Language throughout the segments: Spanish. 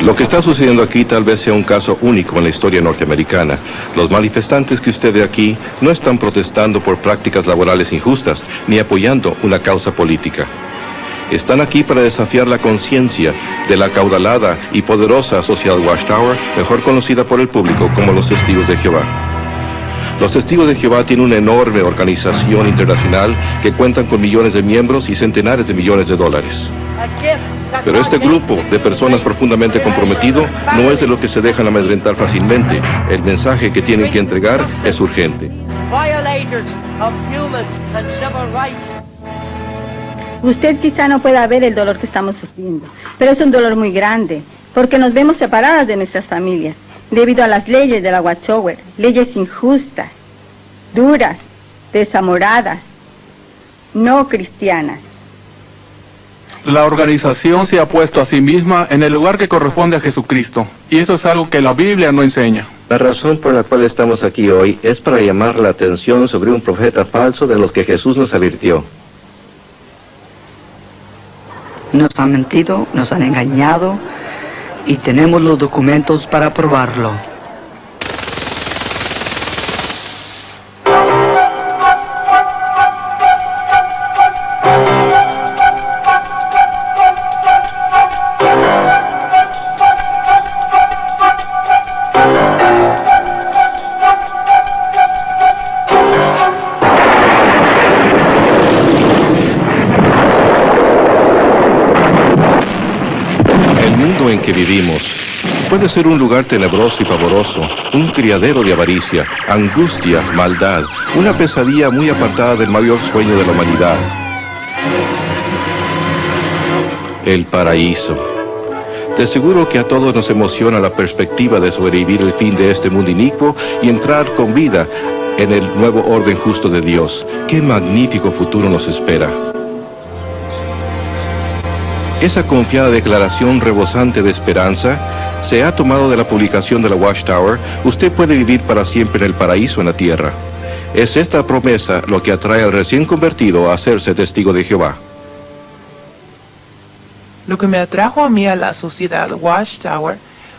Lo que está sucediendo aquí tal vez sea un caso único en la historia norteamericana. Los manifestantes que usted ve aquí no están protestando por prácticas laborales injustas, ni apoyando una causa política. Están aquí para desafiar la conciencia de la acaudalada y poderosa Sociedad Watchtower, mejor conocida por el público como los Testigos de Jehová. Los Testigos de Jehová tienen una enorme organización internacional que cuentan con millones de miembros y centenares de millones de dólares. Pero este grupo de personas profundamente comprometido no es de los que se dejan amedrentar fácilmente. El mensaje que tienen que entregar es urgente. Usted quizá no pueda ver el dolor que estamos sufriendo, pero es un dolor muy grande, porque nos vemos separadas de nuestras familias, debido a las leyes de la Watchtower, leyes injustas, duras, desamoradas, no cristianas. La organización se ha puesto a sí misma en el lugar que corresponde a Jesucristo, y eso es algo que la Biblia no enseña. La razón por la cual estamos aquí hoy es para llamar la atención sobre un profeta falso de los que Jesús nos advirtió. Nos han mentido, nos han engañado, y tenemos los documentos para probarlo. Que vivimos puede ser un lugar tenebroso y pavoroso, un criadero de avaricia, angustia, maldad, una pesadilla muy apartada del mayor sueño de la humanidad. El paraíso. De seguro que a todos nos emociona la perspectiva de sobrevivir el fin de este mundo inicuo y entrar con vida en el nuevo orden justo de Dios. ¡Qué magnífico futuro nos espera! Esa confiada declaración rebosante de esperanza se ha tomado de la publicación de la Watchtower. Usted puede vivir para siempre en el paraíso en la tierra. Es esta promesa lo que atrae al recién convertido a hacerse testigo de Jehová. Lo que me atrajo a mí a la sociedad Watchtower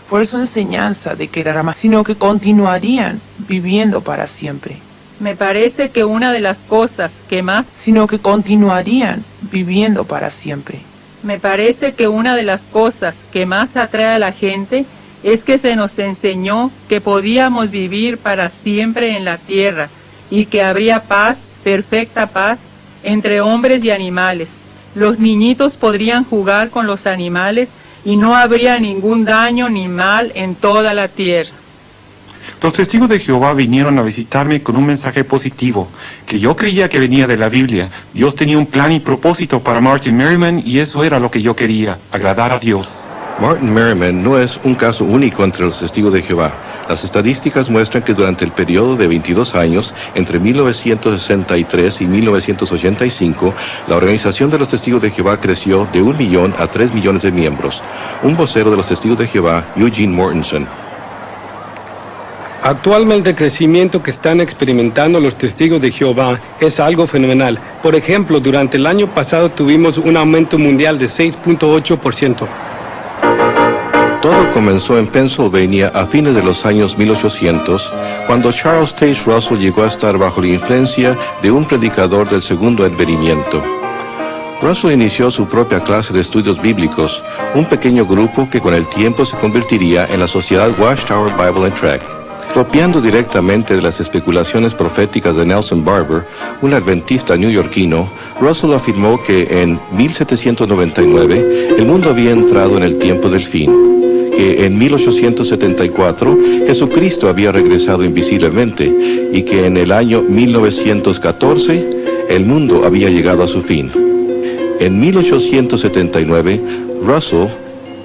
fue su enseñanza de que era más, sino que continuarían viviendo para siempre. Me parece que una de las cosas que más... Sino que continuarían viviendo para siempre. Me parece que una de las cosas que más atrae a la gente es que se nos enseñó que podíamos vivir para siempre en la tierra y que habría paz, perfecta paz, entre hombres y animales. Los niñitos podrían jugar con los animales y no habría ningún daño ni mal en toda la tierra. Los testigos de Jehová vinieron a visitarme con un mensaje positivo, que yo creía que venía de la Biblia. Dios tenía un plan y propósito para Martin Merriman y eso era lo que yo quería, agradar a Dios. Martin Merriman no es un caso único entre los testigos de Jehová. Las estadísticas muestran que durante el periodo de 22 años, entre 1963 y 1985, la organización de los testigos de Jehová creció de 1 millón a 3 millones de miembros. Un vocero de los testigos de Jehová, Eugene Mortensen. Actualmente el crecimiento que están experimentando los testigos de Jehová es algo fenomenal. Por ejemplo, durante el año pasado tuvimos un aumento mundial de 6.8%. Todo comenzó en Pennsylvania a fines de los años 1800, cuando Charles Taze Russell llegó a estar bajo la influencia de un predicador del segundo advenimiento. Russell inició su propia clase de estudios bíblicos, un pequeño grupo que con el tiempo se convertiría en la Sociedad Watchtower Bible and Tract. Copiando directamente de las especulaciones proféticas de Nelson Barber, un adventista neoyorquino, Russell afirmó que en 1799 el mundo había entrado en el tiempo del fin, que en 1874 Jesucristo había regresado invisiblemente y que en el año 1914 el mundo había llegado a su fin. En 1879, Russell,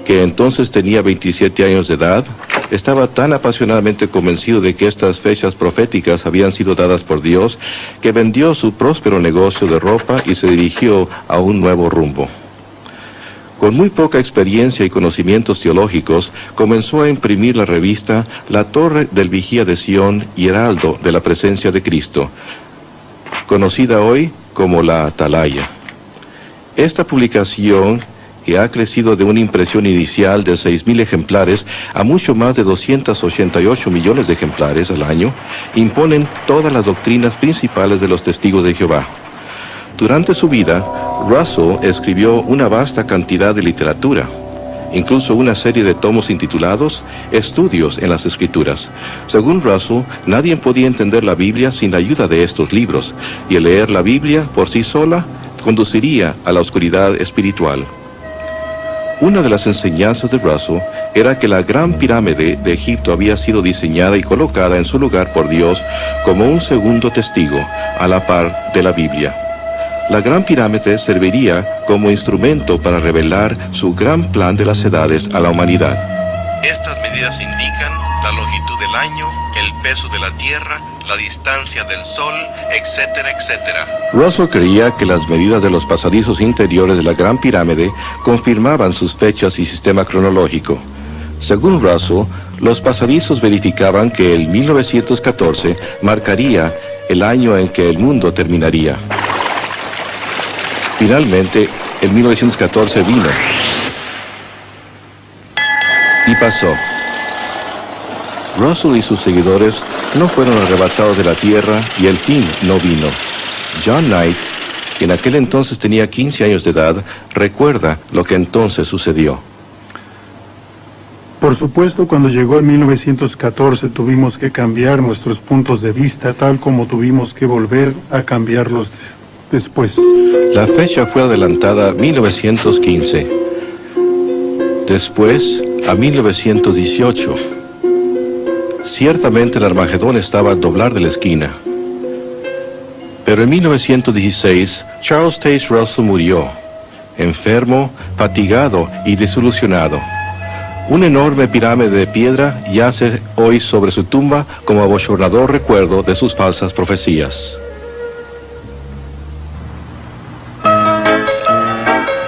que entonces tenía 27 años de edad, estaba tan apasionadamente convencido de que estas fechas proféticas habían sido dadas por Dios, que vendió su próspero negocio de ropa y se dirigió a un nuevo rumbo. Con muy poca experiencia y conocimientos teológicos, comenzó a imprimir la revista La Torre del Vigía de Sion y Heraldo de la Presencia de Cristo, conocida hoy como la Atalaya. Esta publicación, que ha crecido de una impresión inicial de 6.000 ejemplares a mucho más de 288 millones de ejemplares al año, imponen todas las doctrinas principales de los testigos de Jehová. Durante su vida, Russell escribió una vasta cantidad de literatura, incluso una serie de tomos intitulados Estudios en las Escrituras. Según Russell, nadie podía entender la Biblia sin la ayuda de estos libros, y el leer la Biblia por sí sola conduciría a la oscuridad espiritual. Una de las enseñanzas de Russell era que la Gran Pirámide de Egipto había sido diseñada y colocada en su lugar por Dios como un segundo testigo, a la par de la Biblia. La Gran Pirámide serviría como instrumento para revelar su gran plan de las edades a la humanidad. Estas medidas indican la longitud del año, el peso de la Tierra, la distancia del Sol, etcétera, etcétera. Russell creía que las medidas de los pasadizos interiores de la Gran Pirámide confirmaban sus fechas y sistema cronológico. Según Russell, los pasadizos verificaban que el 1914 marcaría el año en que el mundo terminaría. Finalmente, el 1914 vino. Y pasó. Russell y sus seguidores no fueron arrebatados de la tierra y el fin no vino. John Knight, que en aquel entonces tenía 15 años de edad, recuerda lo que entonces sucedió. Por supuesto, cuando llegó el 1914 tuvimos que cambiar nuestros puntos de vista, tal como tuvimos que volver a cambiarlos después. La fecha fue adelantada a 1915, después a 1918. Ciertamente el Armagedón estaba al doblar de la esquina. Pero en 1916, Charles Taze Russell murió, enfermo, fatigado y desilusionado. Una enorme pirámide de piedra yace hoy sobre su tumba como abochornador recuerdo de sus falsas profecías.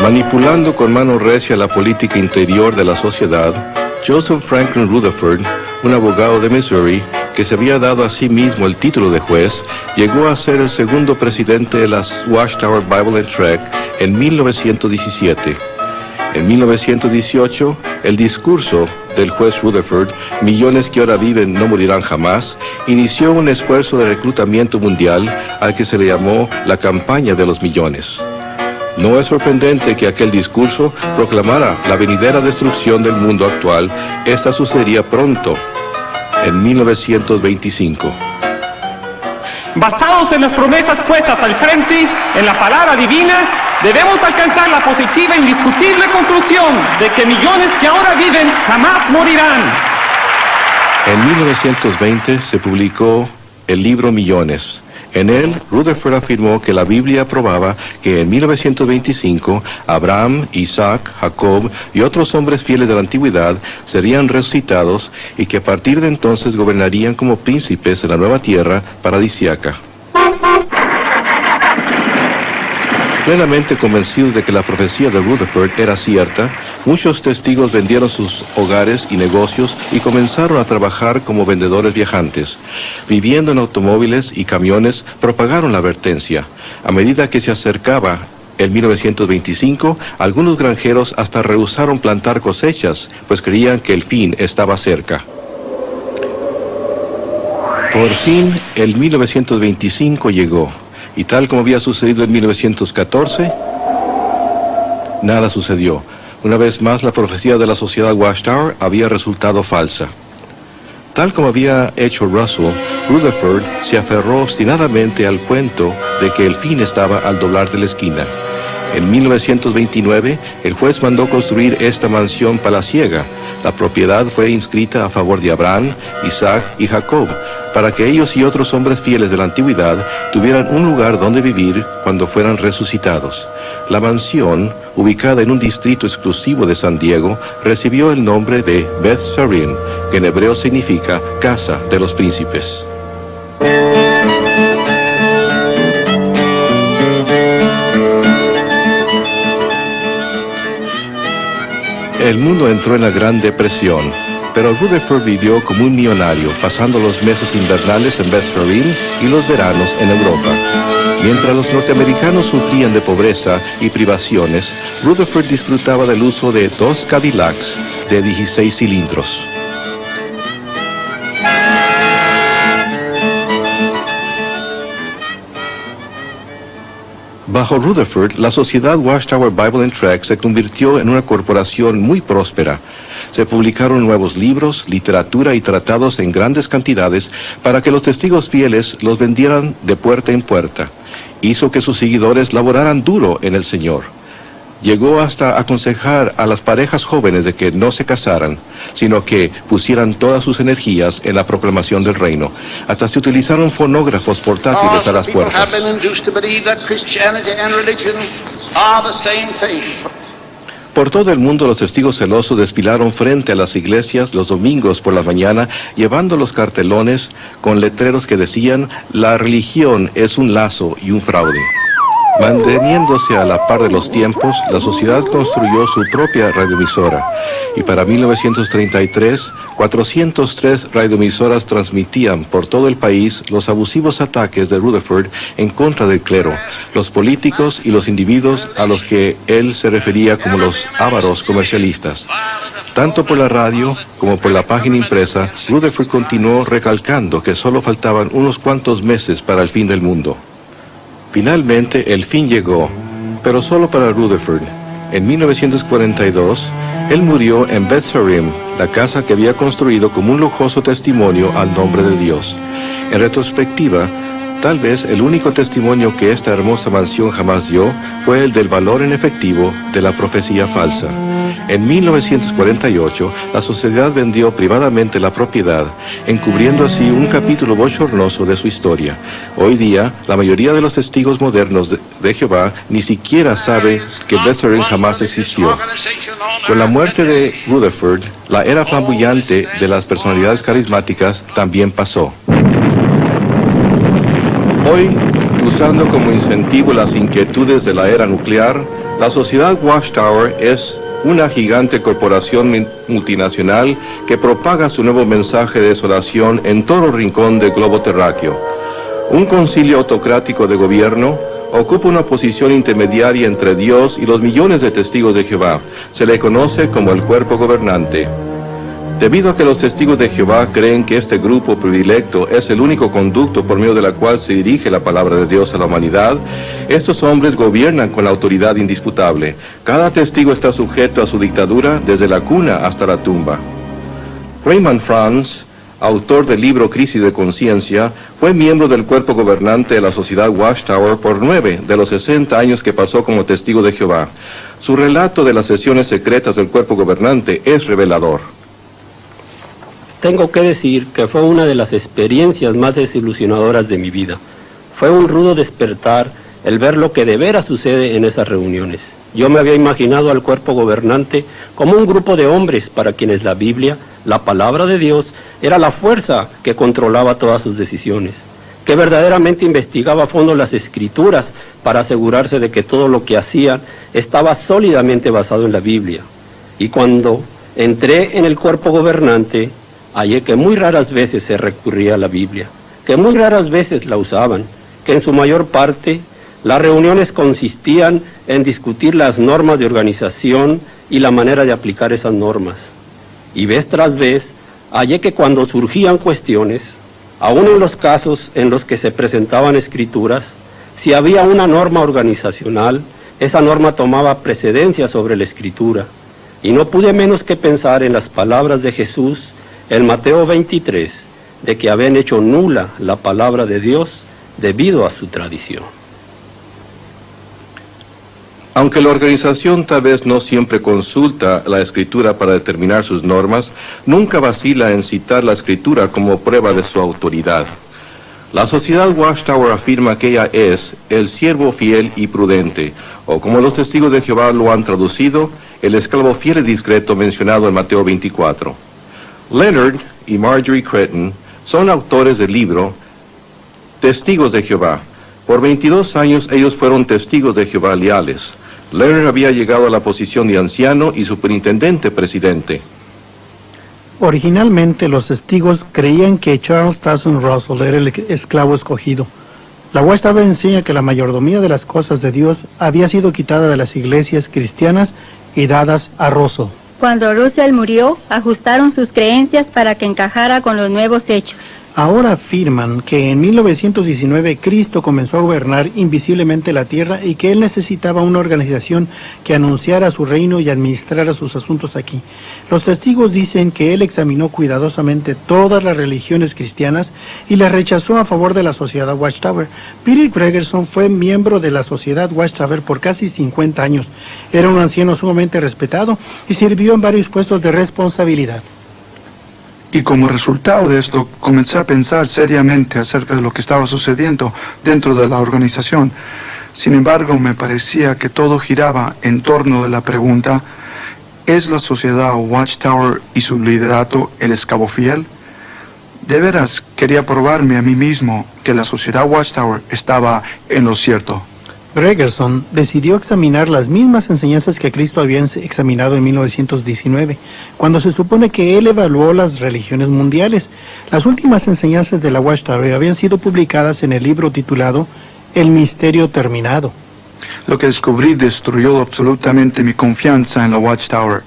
Manipulando con mano recia la política interior de la sociedad, Joseph Franklin Rutherford, un abogado de Missouri, que se había dado a sí mismo el título de juez, llegó a ser el segundo presidente de la Watchtower Bible and Tract en 1917. En 1918, el discurso del juez Rutherford, Millones que ahora viven no morirán jamás, inició un esfuerzo de reclutamiento mundial al que se le llamó la campaña de los millones. No es sorprendente que aquel discurso proclamara la venidera destrucción del mundo actual. Esta sucedería pronto, en 1925. Basados en las promesas puestas al frente, en la palabra divina, debemos alcanzar la positiva e indiscutible conclusión de que millones que ahora viven jamás morirán. En 1920 se publicó el libro Millones. En él, Rutherford afirmó que la Biblia probaba que en 1925 Abraham, Isaac, Jacob y otros hombres fieles de la antigüedad serían resucitados y que a partir de entonces gobernarían como príncipes en la nueva tierra paradisíaca. Plenamente convencidos de que la profecía de Rutherford era cierta, muchos testigos vendieron sus hogares y negocios y comenzaron a trabajar como vendedores viajantes. Viviendo en automóviles y camiones, propagaron la advertencia. A medida que se acercaba el 1925, algunos granjeros hasta rehusaron plantar cosechas, pues creían que el fin estaba cerca. Por fin, el 1925 llegó. Y tal como había sucedido en 1914, nada sucedió. Una vez más, la profecía de la sociedad Watchtower había resultado falsa. Tal como había hecho Russell, Rutherford se aferró obstinadamente al cuento de que el fin estaba al doblar de la esquina. En 1929, el juez mandó construir esta mansión palaciega. La propiedad fue inscrita a favor de Abraham, Isaac y Jacob, para que ellos y otros hombres fieles de la antigüedad tuvieran un lugar donde vivir cuando fueran resucitados. La mansión, ubicada en un distrito exclusivo de San Diego, recibió el nombre de Beth Sarim, que en hebreo significa Casa de los Príncipes. El mundo entró en la Gran Depresión, pero Rutherford vivió como un millonario, pasando los meses invernales en Beth Sarim y los veranos en Europa. Mientras los norteamericanos sufrían de pobreza y privaciones, Rutherford disfrutaba del uso de 2 Cadillacs de 16 cilindros. Bajo Rutherford, la sociedad Watchtower Bible and Tract se convirtió en una corporación muy próspera. Se publicaron nuevos libros, literatura y tratados en grandes cantidades para que los testigos fieles los vendieran de puerta en puerta. Hizo que sus seguidores laboraran duro en el Señor. Llegó hasta aconsejar a las parejas jóvenes de que no se casaran, sino que pusieran todas sus energías en la proclamación del reino. Hasta se utilizaron fonógrafos portátiles a las puertas. Por todo el mundo los testigos celosos desfilaron frente a las iglesias los domingos por la mañana, llevando los cartelones con letreros que decían: la religión es un lazo y un fraude. Manteniéndose a la par de los tiempos, la sociedad construyó su propia radioemisora, y para 1933, 403 radioemisoras transmitían por todo el país los abusivos ataques de Rutherford en contra del clero, los políticos y los individuos a los que él se refería como los ávaros comercialistas. Tanto por la radio como por la página impresa, Rutherford continuó recalcando que solo faltaban unos cuantos meses para el fin del mundo. Finalmente, el fin llegó, pero solo para Rutherford. En 1942, él murió en Beth Sarim, la casa que había construido como un lujoso testimonio al nombre de Dios. En retrospectiva, tal vez el único testimonio que esta hermosa mansión jamás dio fue el del valor en efectivo de la profecía falsa. En 1948, la sociedad vendió privadamente la propiedad, encubriendo así un capítulo bochornoso de su historia. Hoy día, la mayoría de los testigos modernos de Jehová ni siquiera sabe que Beth Sarim jamás existió. Con la muerte de Rutherford, la era flamboyante de las personalidades carismáticas también pasó. Hoy, usando como incentivo las inquietudes de la era nuclear, la sociedad Watchtower es una gigante corporación multinacional que propaga su nuevo mensaje de desolación en todo rincón del globo terráqueo. Un concilio autocrático de gobierno ocupa una posición intermediaria entre Dios y los millones de testigos de Jehová. Se le conoce como el cuerpo gobernante. Debido a que los testigos de Jehová creen que este grupo predilecto es el único conducto por medio de la cual se dirige la palabra de Dios a la humanidad, estos hombres gobiernan con la autoridad indisputable. Cada testigo está sujeto a su dictadura desde la cuna hasta la tumba. Raymond Franz, autor del libro Crisis de Conciencia, fue miembro del cuerpo gobernante de la sociedad Watchtower por 9 de los 60 años que pasó como testigo de Jehová. Su relato de las sesiones secretas del cuerpo gobernante es revelador. Tengo que decir que fue una de las experiencias más desilusionadoras de mi vida. Fue un rudo despertar el ver lo que de veras sucede en esas reuniones. Yo me había imaginado al cuerpo gobernante como un grupo de hombres para quienes la Biblia, la palabra de Dios, era la fuerza que controlaba todas sus decisiones, que verdaderamente investigaba a fondo las Escrituras para asegurarse de que todo lo que hacían estaba sólidamente basado en la Biblia. Y cuando entré en el cuerpo gobernante, hallé que muy raras veces se recurría a la Biblia, que muy raras veces la usaban, que en su mayor parte las reuniones consistían en discutir las normas de organización y la manera de aplicar esas normas. Y vez tras vez, hallé que cuando surgían cuestiones, aún en los casos en los que se presentaban escrituras, si había una norma organizacional, esa norma tomaba precedencia sobre la escritura. Y no pude menos que pensar en las palabras de Jesús en Mateo 23, de que habían hecho nula la palabra de Dios debido a su tradición. Aunque la organización tal vez no siempre consulta la Escritura para determinar sus normas, nunca vacila en citar la Escritura como prueba de su autoridad. La sociedad Watchtower afirma que ella es el siervo fiel y prudente, o como los testigos de Jehová lo han traducido, el esclavo fiel y discreto mencionado en Mateo 24. Leonard y Marjorie Creighton son autores del libro Testigos de Jehová. Por 22 años ellos fueron testigos de Jehová leales. Leonard había llegado a la posición de anciano y superintendente presidente. Originalmente los testigos creían que Charles Taze Russell era el esclavo escogido. La Watchtower enseña que la mayordomía de las cosas de Dios había sido quitada de las iglesias cristianas y dadas a Russell. Cuando Russell murió, ajustaron sus creencias para que encajara con los nuevos hechos. Ahora afirman que en 1919 Cristo comenzó a gobernar invisiblemente la tierra y que Él necesitaba una organización que anunciara su reino y administrara sus asuntos aquí. Los testigos dicen que Él examinó cuidadosamente todas las religiones cristianas y las rechazó a favor de la sociedad Watchtower. Peter Gregerson fue miembro de la sociedad Watchtower por casi 50 años. Era un anciano sumamente respetado y sirvió en varios puestos de responsabilidad. Y como resultado de esto, comencé a pensar seriamente acerca de lo que estaba sucediendo dentro de la organización. Sin embargo, me parecía que todo giraba en torno de la pregunta, ¿es la sociedad Watchtower y su liderato el esclavo fiel? De veras, quería probarme a mí mismo que la sociedad Watchtower estaba en lo cierto. Gregerson decidió examinar las mismas enseñanzas que Cristo había examinado en 1919, cuando se supone que él evaluó las religiones mundiales. Las últimas enseñanzas de la Watchtower habían sido publicadas en el libro titulado El Misterio Terminado. Lo que descubrí destruyó absolutamente mi confianza en la Watchtower.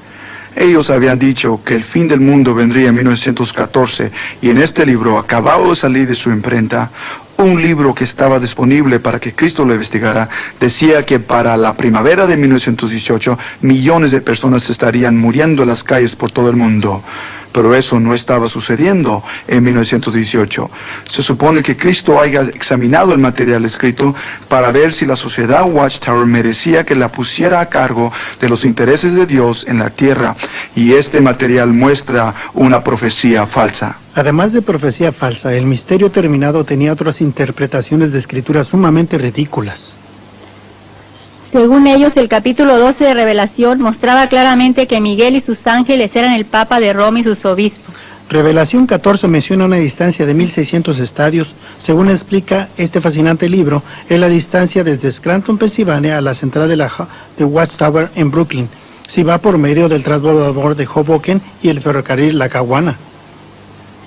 Ellos habían dicho que el fin del mundo vendría en 1914 y en este libro, acabado de salir de su imprenta, un libro que estaba disponible para que Cristo lo investigara, decía que para la primavera de 1918 millones de personas estarían muriendo en las calles por todo el mundo. Pero eso no estaba sucediendo en 1918. Se supone que Cristo haya examinado el material escrito para ver si la sociedad Watchtower merecía que la pusiera a cargo de los intereses de Dios en la tierra, y este material muestra una profecía falsa. Además de profecía falsa, el misterio terminado tenía otras interpretaciones de escrituras sumamente ridículas. Según ellos, el capítulo 12 de Revelación mostraba claramente que Miguel y sus ángeles eran el Papa de Roma y sus obispos. Revelación 14 menciona una distancia de 1600 estadios. Según explica este fascinante libro, es la distancia desde Scranton, Pensilvania, a la central de Watchtower en Brooklyn. Si va por medio del transbordador de Hoboken y el ferrocarril Lackawanna.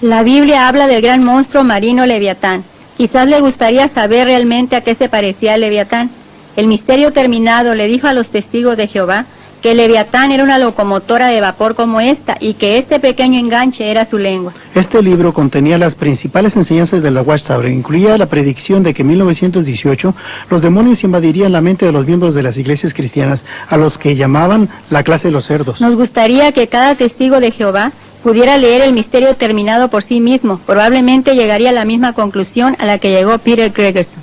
La Biblia habla del gran monstruo marino Leviatán. Quizás le gustaría saber realmente a qué se parecía el Leviatán. El misterio terminado le dijo a los testigos de Jehová que el Leviatán era una locomotora de vapor como esta y que este pequeño enganche era su lengua. Este libro contenía las principales enseñanzas de la Watchtower, incluía la predicción de que en 1918 los demonios invadirían la mente de los miembros de las iglesias cristianas, a los que llamaban la clase de los cerdos. Nos gustaría que cada testigo de Jehová pudiera leer el misterio terminado por sí mismo. Probablemente llegaría a la misma conclusión a la que llegó Peter Gregerson.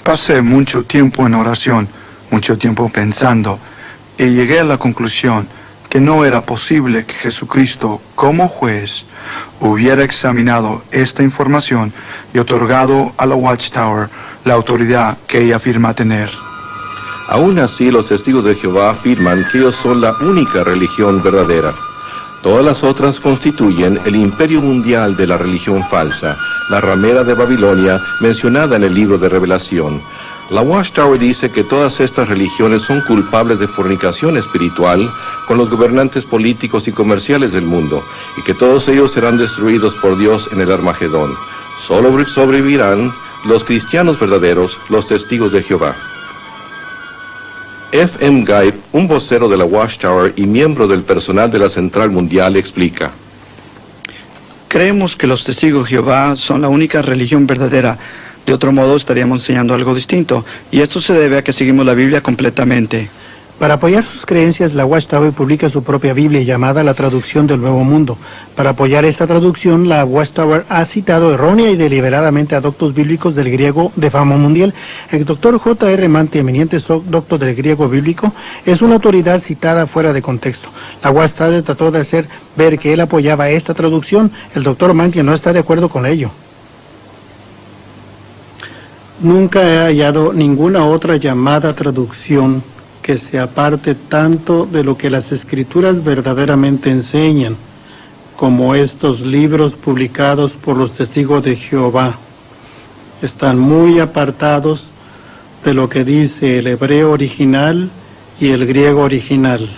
Pasé mucho tiempo en oración, mucho tiempo pensando, y llegué a la conclusión que no era posible que Jesucristo, como juez, hubiera examinado esta información y otorgado a la Watchtower la autoridad que ella afirma tener. Aún así, los testigos de Jehová afirman que ellos son la única religión verdadera. Todas las otras constituyen el imperio mundial de la religión falsa, la ramera de Babilonia mencionada en el libro de Revelación. La Watchtower dice que todas estas religiones son culpables de fornicación espiritual con los gobernantes políticos y comerciales del mundo, y que todos ellos serán destruidos por Dios en el Armagedón. Solo sobrevivirán los cristianos verdaderos, los testigos de Jehová. F.M. Guy, un vocero de la Watchtower y miembro del personal de la Central Mundial, explica: Creemos que los testigos de Jehová son la única religión verdadera. De otro modo estaríamos enseñando algo distinto, y esto se debe a que seguimos la Biblia completamente. Para apoyar sus creencias, la Watchtower publica su propia Biblia llamada La Traducción del Nuevo Mundo. Para apoyar esta traducción, la Watchtower ha citado errónea y deliberadamente adoptos bíblicos del griego de fama mundial. El doctor J.R. Manty, eminente doctor del griego bíblico, es una autoridad citada fuera de contexto. La Watchtower trató de hacer ver que él apoyaba esta traducción. El doctor Manty no está de acuerdo con ello. Nunca he hallado ninguna otra llamada traducción que se aparte tanto de lo que las Escrituras verdaderamente enseñan, como estos libros publicados por los testigos de Jehová. Están muy apartados de lo que dice el hebreo original y el griego original.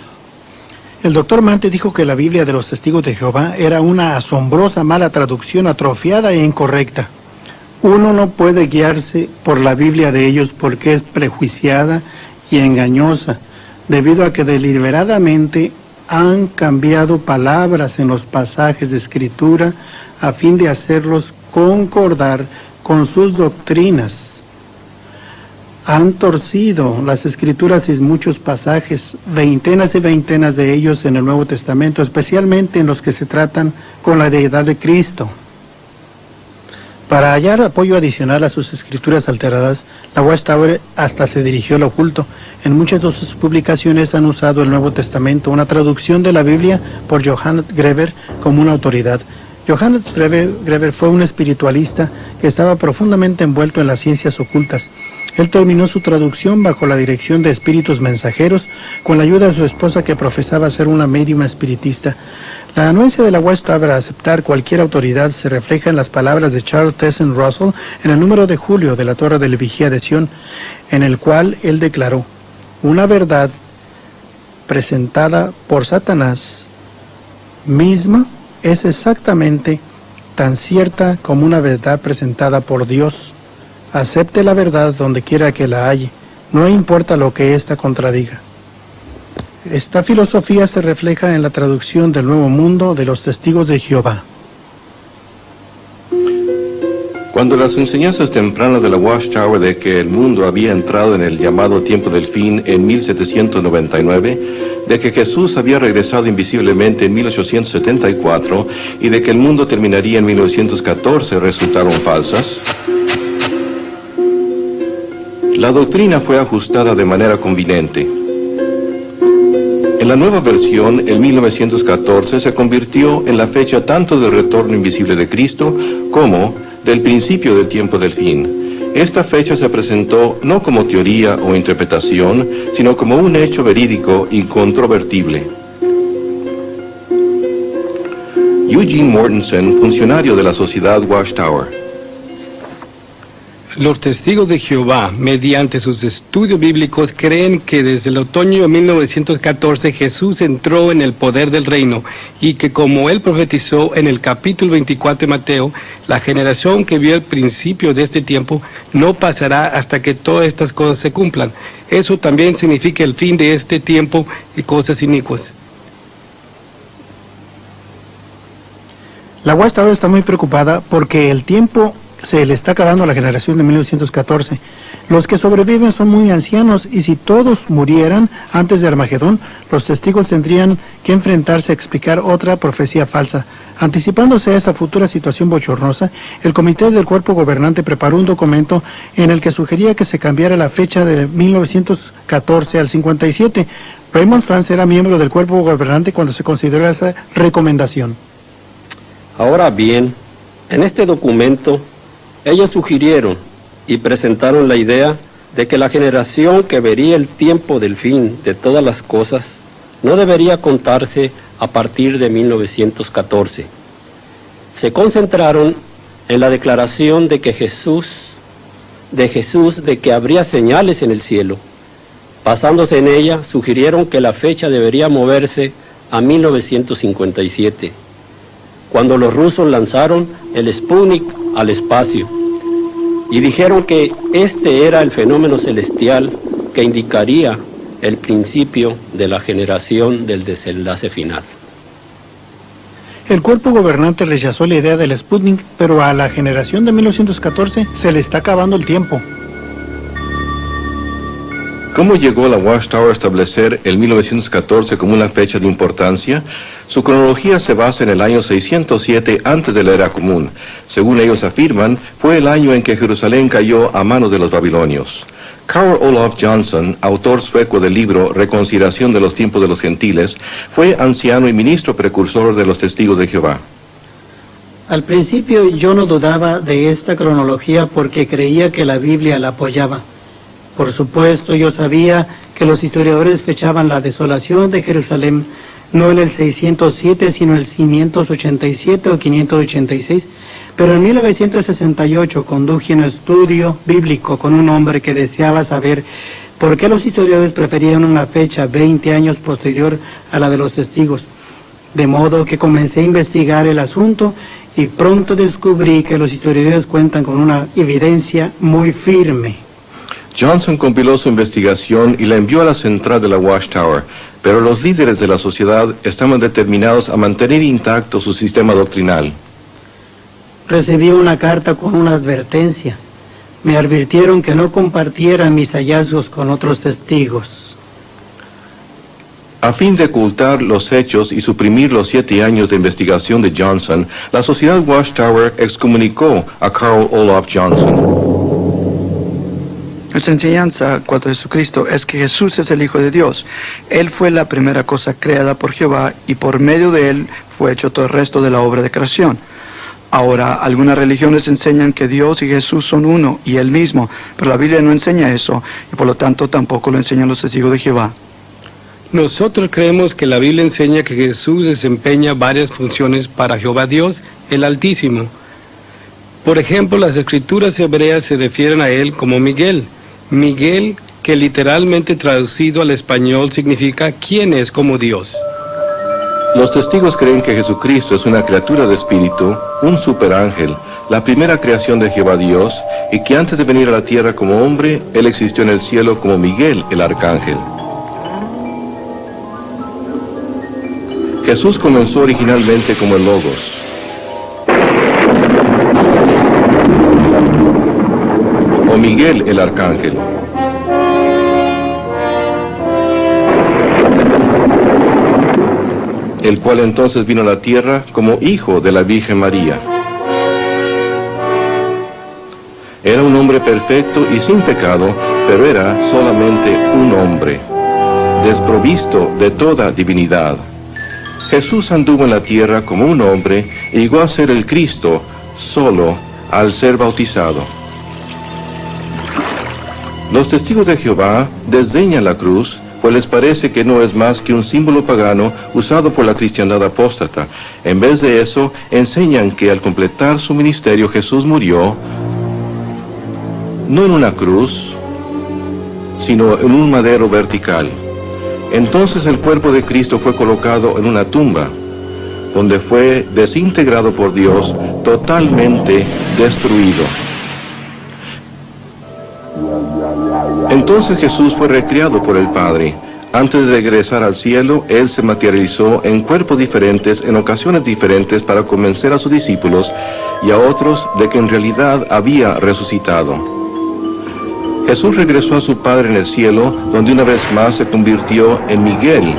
El doctor Manty dijo que la Biblia de los testigos de Jehová era una asombrosa mala traducción atrofiada e incorrecta. Uno no puede guiarse por la Biblia de ellos porque es prejuiciada y engañosa, debido a que deliberadamente han cambiado palabras en los pasajes de Escritura a fin de hacerlos concordar con sus doctrinas. Han torcido las Escrituras en muchos pasajes, veintenas y veintenas de ellos en el Nuevo Testamento, especialmente en los que se tratan con la deidad de Cristo. Para hallar apoyo adicional a sus escrituras alteradas, la Watchtower hasta se dirigió al oculto. En muchas de sus publicaciones han usado el Nuevo Testamento, una traducción de la Biblia por Johannes Greber, como una autoridad. Johannes Greber fue un espiritualista que estaba profundamente envuelto en las ciencias ocultas. Él terminó su traducción bajo la dirección de espíritus mensajeros, con la ayuda de su esposa que profesaba ser una médium espiritista. La anuencia de la Watchtower a aceptar cualquier autoridad se refleja en las palabras de Charles Tesson Russell en el número de julio de la Torre del Vigía de Sion, en el cual él declaró: una verdad presentada por Satanás misma es exactamente tan cierta como una verdad presentada por Dios. Acepte la verdad donde quiera que la halle, no importa lo que ésta contradiga. Esta filosofía se refleja en la traducción del Nuevo Mundo de los Testigos de Jehová. Cuando las enseñanzas tempranas de la Watchtower de que el mundo había entrado en el llamado tiempo del fin en 1799, de que Jesús había regresado invisiblemente en 1874 y de que el mundo terminaría en 1914 resultaron falsas, la doctrina fue ajustada de manera conveniente. En la nueva versión, el 1914 se convirtió en la fecha tanto del retorno invisible de Cristo como del principio del tiempo del fin. Esta fecha se presentó no como teoría o interpretación, sino como un hecho verídico incontrovertible. Eugene Mortensen, funcionario de la Sociedad Watchtower. Los testigos de Jehová, mediante sus estudios bíblicos, creen que desde el otoño de 1914 Jesús entró en el poder del reino y que, como él profetizó en el capítulo 24 de Mateo, la generación que vio el principio de este tiempo no pasará hasta que todas estas cosas se cumplan. Eso también significa el fin de este tiempo y cosas inicuas. La Watchtower está muy preocupada porque el tiempo se le está acabando a la generación de 1914. Los que sobreviven son muy ancianos y si todos murieran antes de Armagedón, los testigos tendrían que enfrentarse a explicar otra profecía falsa. Anticipándose a esa futura situación bochornosa, el comité del cuerpo gobernante preparó un documento en el que sugería que se cambiara la fecha de 1914 al 57. Raymond France era miembro del cuerpo gobernante cuando se consideró esa recomendación. Ahora bien, en este documento, ellos sugirieron y presentaron la idea de que la generación que vería el tiempo del fin de todas las cosas no debería contarse a partir de 1914. Se concentraron en la declaración de Jesús de que habría señales en el cielo. Basándose en ella, sugirieron que la fecha debería moverse a 1957. Cuando los rusos lanzaron el Sputnik al espacio y dijeron que este era el fenómeno celestial que indicaría el principio de la generación del desenlace final. El cuerpo gobernante rechazó la idea del Sputnik, pero a la generación de 1914 se le está acabando el tiempo. ¿Cómo llegó la Watchtower a establecer el 1914 como una fecha de importancia? Su cronología se basa en el año 607 antes de la era común. Según ellos afirman, fue el año en que Jerusalén cayó a manos de los babilonios. Carl Olof Johnson, autor sueco del libro Reconciliación de los tiempos de los gentiles, fue anciano y ministro precursor de los Testigos de Jehová. Al principio yo no dudaba de esta cronología porque creía que la Biblia la apoyaba. Por supuesto, yo sabía que los historiadores fechaban la desolación de Jerusalén no en el 607, sino el 587 o 586, pero en 1968 conduje un estudio bíblico con un hombre que deseaba saber por qué los historiadores preferían una fecha 20 años posterior a la de los testigos. De modo que comencé a investigar el asunto y pronto descubrí que los historiadores cuentan con una evidencia muy firme. Johnson compiló su investigación y la envió a la central de la Watchtower, pero los líderes de la sociedad estaban determinados a mantener intacto su sistema doctrinal. Recibí una carta con una advertencia. Me advirtieron que no compartiera mis hallazgos con otros testigos. A fin de ocultar los hechos y suprimir los 7 años de investigación de Johnson, la sociedad Watchtower excomunicó a Carl Olof Johnson. Nuestra enseñanza en cuanto a Jesucristo es que Jesús es el Hijo de Dios. Él fue la primera cosa creada por Jehová y por medio de Él fue hecho todo el resto de la obra de creación. Ahora, algunas religiones enseñan que Dios y Jesús son uno y Él mismo, pero la Biblia no enseña eso y por lo tanto tampoco lo enseñan los testigos de Jehová. Nosotros creemos que la Biblia enseña que Jesús desempeña varias funciones para Jehová Dios, el Altísimo. Por ejemplo, las escrituras hebreas se refieren a Él como Miguel. Miguel, que literalmente traducido al español significa ¿quién es como Dios? Los testigos creen que Jesucristo es una criatura de espíritu, un superángel, la primera creación de Jehová Dios, y que antes de venir a la tierra como hombre, Él existió en el cielo como Miguel, el arcángel. Jesús comenzó originalmente como el Logos. O Miguel, el arcángel. El cual entonces vino a la tierra como hijo de la Virgen María. Era un hombre perfecto y sin pecado, pero era solamente un hombre, desprovisto de toda divinidad. Jesús anduvo en la tierra como un hombre y llegó a ser el Cristo solo al ser bautizado. Los testigos de Jehová desdeñan la cruz, pues les parece que no es más que un símbolo pagano usado por la cristiandad apóstata. En vez de eso, enseñan que al completar su ministerio Jesús murió, no en una cruz, sino en un madero vertical. Entonces el cuerpo de Cristo fue colocado en una tumba, donde fue desintegrado por Dios, totalmente destruido. Entonces Jesús fue recreado por el Padre. Antes de regresar al cielo, Él se materializó en cuerpos diferentes, en ocasiones diferentes, para convencer a sus discípulos y a otros de que en realidad había resucitado. Jesús regresó a su Padre en el cielo, donde una vez más se convirtió en Miguel,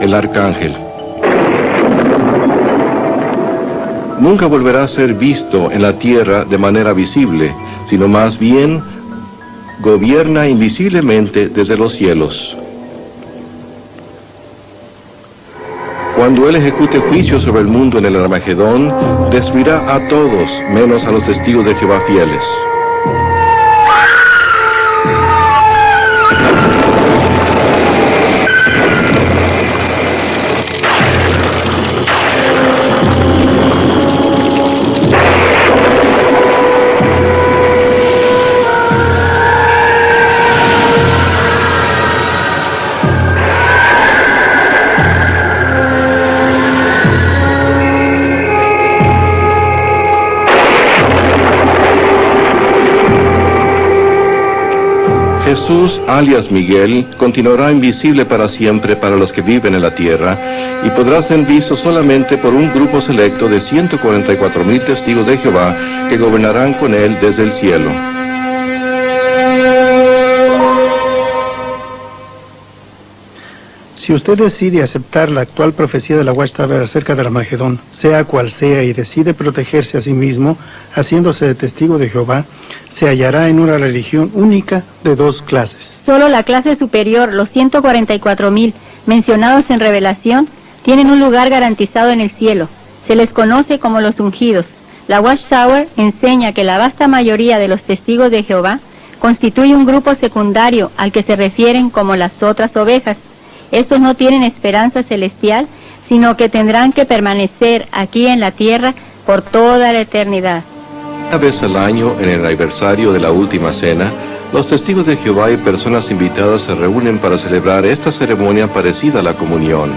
el arcángel. Nunca volverá a ser visto en la tierra de manera visible, sino más bien gobierna invisiblemente desde los cielos. Cuando Él ejecute juicio sobre el mundo en el Armagedón, destruirá a todos, menos a los testigos de Jehová fieles. Jesús, alias Miguel, continuará invisible para siempre para los que viven en la tierra y podrá ser visto solamente por un grupo selecto de 144,000 testigos de Jehová que gobernarán con Él desde el cielo. Si usted decide aceptar la actual profecía de la Watchtower acerca del Armagedón, sea cual sea, y decide protegerse a sí mismo, haciéndose de testigo de Jehová, se hallará en una religión única de dos clases. Solo la clase superior, los 144,000 mencionados en Revelación, tienen un lugar garantizado en el cielo. Se les conoce como los ungidos. La Watchtower enseña que la vasta mayoría de los testigos de Jehová constituye un grupo secundario al que se refieren como las otras ovejas. Estos no tienen esperanza celestial, sino que tendrán que permanecer aquí en la tierra por toda la eternidad. Una vez al año, en el aniversario de la Última Cena, los testigos de Jehová y personas invitadas se reúnen para celebrar esta ceremonia parecida a la comunión.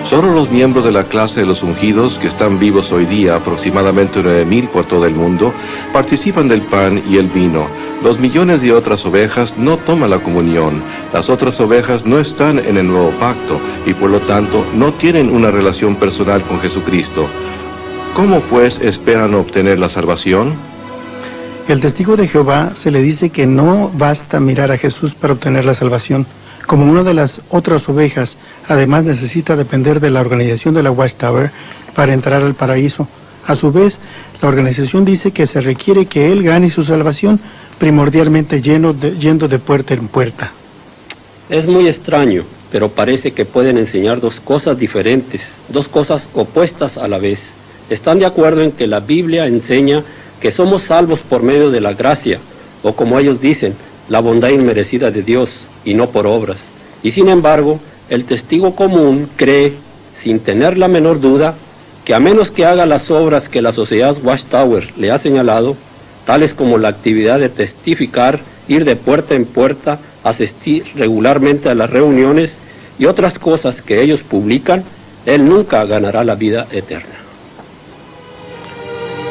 Solo los miembros de la clase de los ungidos, que están vivos hoy día, aproximadamente 9,000 por todo el mundo, participan del pan y el vino. Los millones de otras ovejas no toman la comunión. Las otras ovejas no están en el nuevo pacto y por lo tanto no tienen una relación personal con Jesucristo. ¿Cómo pues esperan obtener la salvación? El testigo de Jehová se le dice que no basta mirar a Jesús para obtener la salvación. Como una de las otras ovejas, además necesita depender de la organización de la Watchtower para entrar al paraíso. A su vez, la organización dice que se requiere que él gane su salvación, primordialmente yendo de puerta en puerta. Es muy extraño, pero parece que pueden enseñar dos cosas diferentes, dos cosas opuestas a la vez. Están de acuerdo en que la Biblia enseña que somos salvos por medio de la gracia, o como ellos dicen, la bondad inmerecida de Dios, y no por obras. Y sin embargo, el testigo común cree, sin tener la menor duda, que a menos que haga las obras que la sociedad Watchtower le ha señalado, tales como la actividad de testificar, ir de puerta en puerta, asistir regularmente a las reuniones y otras cosas que ellos publican, él nunca ganará la vida eterna.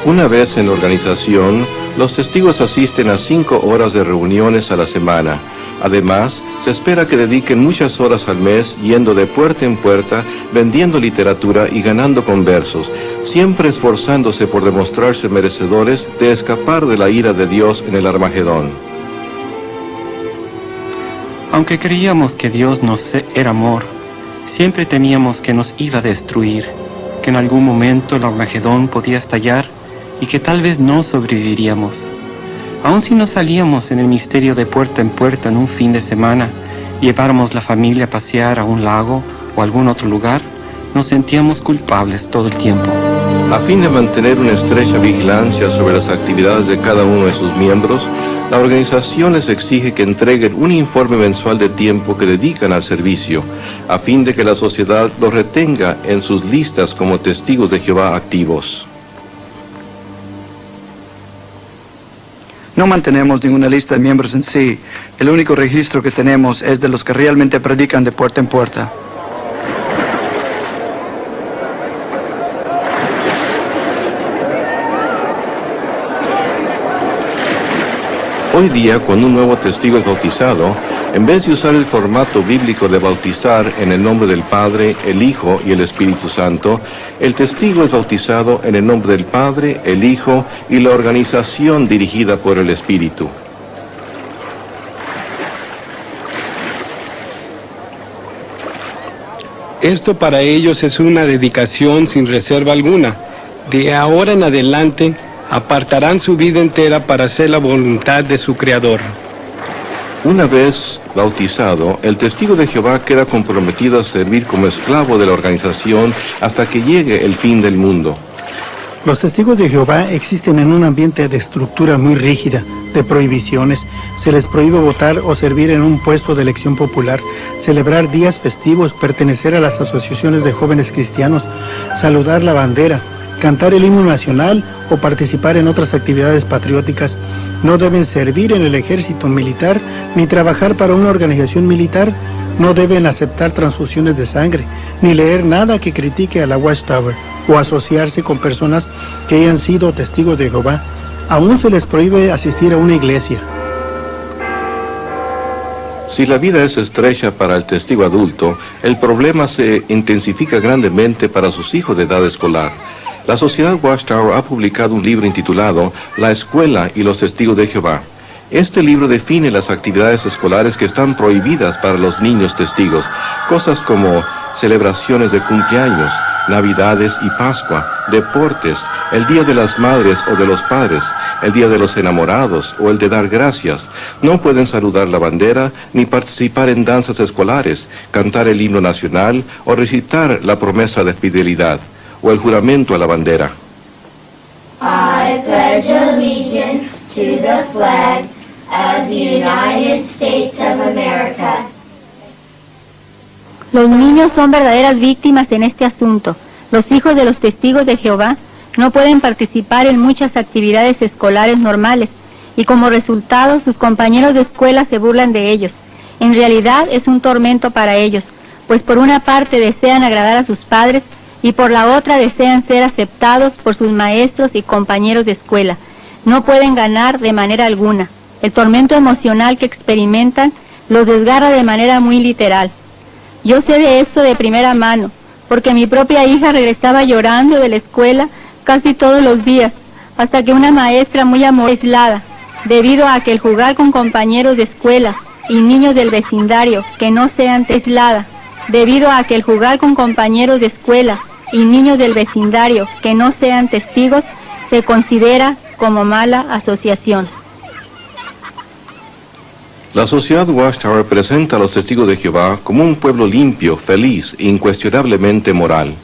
Una vez en la organización, los testigos asisten a 5 horas de reuniones a la semana. Además, se espera que dediquen muchas horas al mes yendo de puerta en puerta, vendiendo literatura y ganando conversos, siempre esforzándose por demostrarse merecedores de escapar de la ira de Dios en el Armagedón. Aunque creíamos que Dios era amor, siempre temíamos que nos iba a destruir, que en algún momento el Armagedón podía estallar y que tal vez no sobreviviríamos. Aun si no salíamos en el misterio de puerta en puerta en un fin de semana y lleváramos la familia a pasear a un lago o a algún otro lugar, nos sentíamos culpables todo el tiempo. A fin de mantener una estrecha vigilancia sobre las actividades de cada uno de sus miembros, la organización les exige que entreguen un informe mensual de tiempo que dedican al servicio, a fin de que la sociedad los retenga en sus listas como testigos de Jehová activos. No mantenemos ninguna lista de miembros en sí. El único registro que tenemos es de los que realmente predican de puerta en puerta. Hoy día, cuando un nuevo testigo es bautizado, en vez de usar el formato bíblico de bautizar en el nombre del Padre, el Hijo y el Espíritu Santo, el testigo es bautizado en el nombre del Padre, el Hijo y la organización dirigida por el Espíritu. Esto para ellos es una dedicación sin reserva alguna. De ahora en adelante, apartarán su vida entera para hacer la voluntad de su Creador. Una vez bautizado, el testigo de Jehová queda comprometido a servir como esclavo de la organización hasta que llegue el fin del mundo. Los testigos de Jehová existen en un ambiente de estructura muy rígida, de prohibiciones. Se les prohíbe votar o servir en un puesto de elección popular, celebrar días festivos, pertenecer a las asociaciones de jóvenes cristianos, saludar la bandera, cantar el himno nacional o participar en otras actividades patrióticas. No deben servir en el ejército militar ni trabajar para una organización militar. No deben aceptar transfusiones de sangre ni leer nada que critique a la Watchtower o asociarse con personas que hayan sido testigos de Jehová. Aún se les prohíbe asistir a una iglesia. Si la vida es estrecha para el testigo adulto, el problema se intensifica grandemente para sus hijos de edad escolar. La Sociedad Watchtower ha publicado un libro intitulado La Escuela y los Testigos de Jehová. Este libro define las actividades escolares que están prohibidas para los niños testigos, cosas como celebraciones de cumpleaños, Navidades y Pascua, deportes, el Día de las Madres o de los Padres, el Día de los Enamorados o el de dar gracias. No pueden saludar la bandera ni participar en danzas escolares, cantar el himno nacional o recitar la promesa de fidelidad o el juramento a la bandera. I pledge allegiance to the flag of the United States of America. Los niños son verdaderas víctimas en este asunto. Los hijos de los testigos de Jehová no pueden participar en muchas actividades escolares normales y como resultado sus compañeros de escuela se burlan de ellos. En realidad es un tormento para ellos, pues por una parte desean agradar a sus padres y por la otra desean ser aceptados por sus maestros y compañeros de escuela. No pueden ganar de manera alguna. El tormento emocional que experimentan los desgarra de manera muy literal. Yo sé de esto de primera mano, porque mi propia hija regresaba llorando de la escuela casi todos los días, hasta que una maestra muy amorosa aislada, debido a que el jugar con compañeros de escuela y niños del vecindario que no sean aislada, debido a que el jugar con compañeros de escuela y niños del vecindario que no sean testigos se considera como mala asociación. La sociedad Watchtower presenta a los testigos de Jehová como un pueblo limpio, feliz e incuestionablemente moral.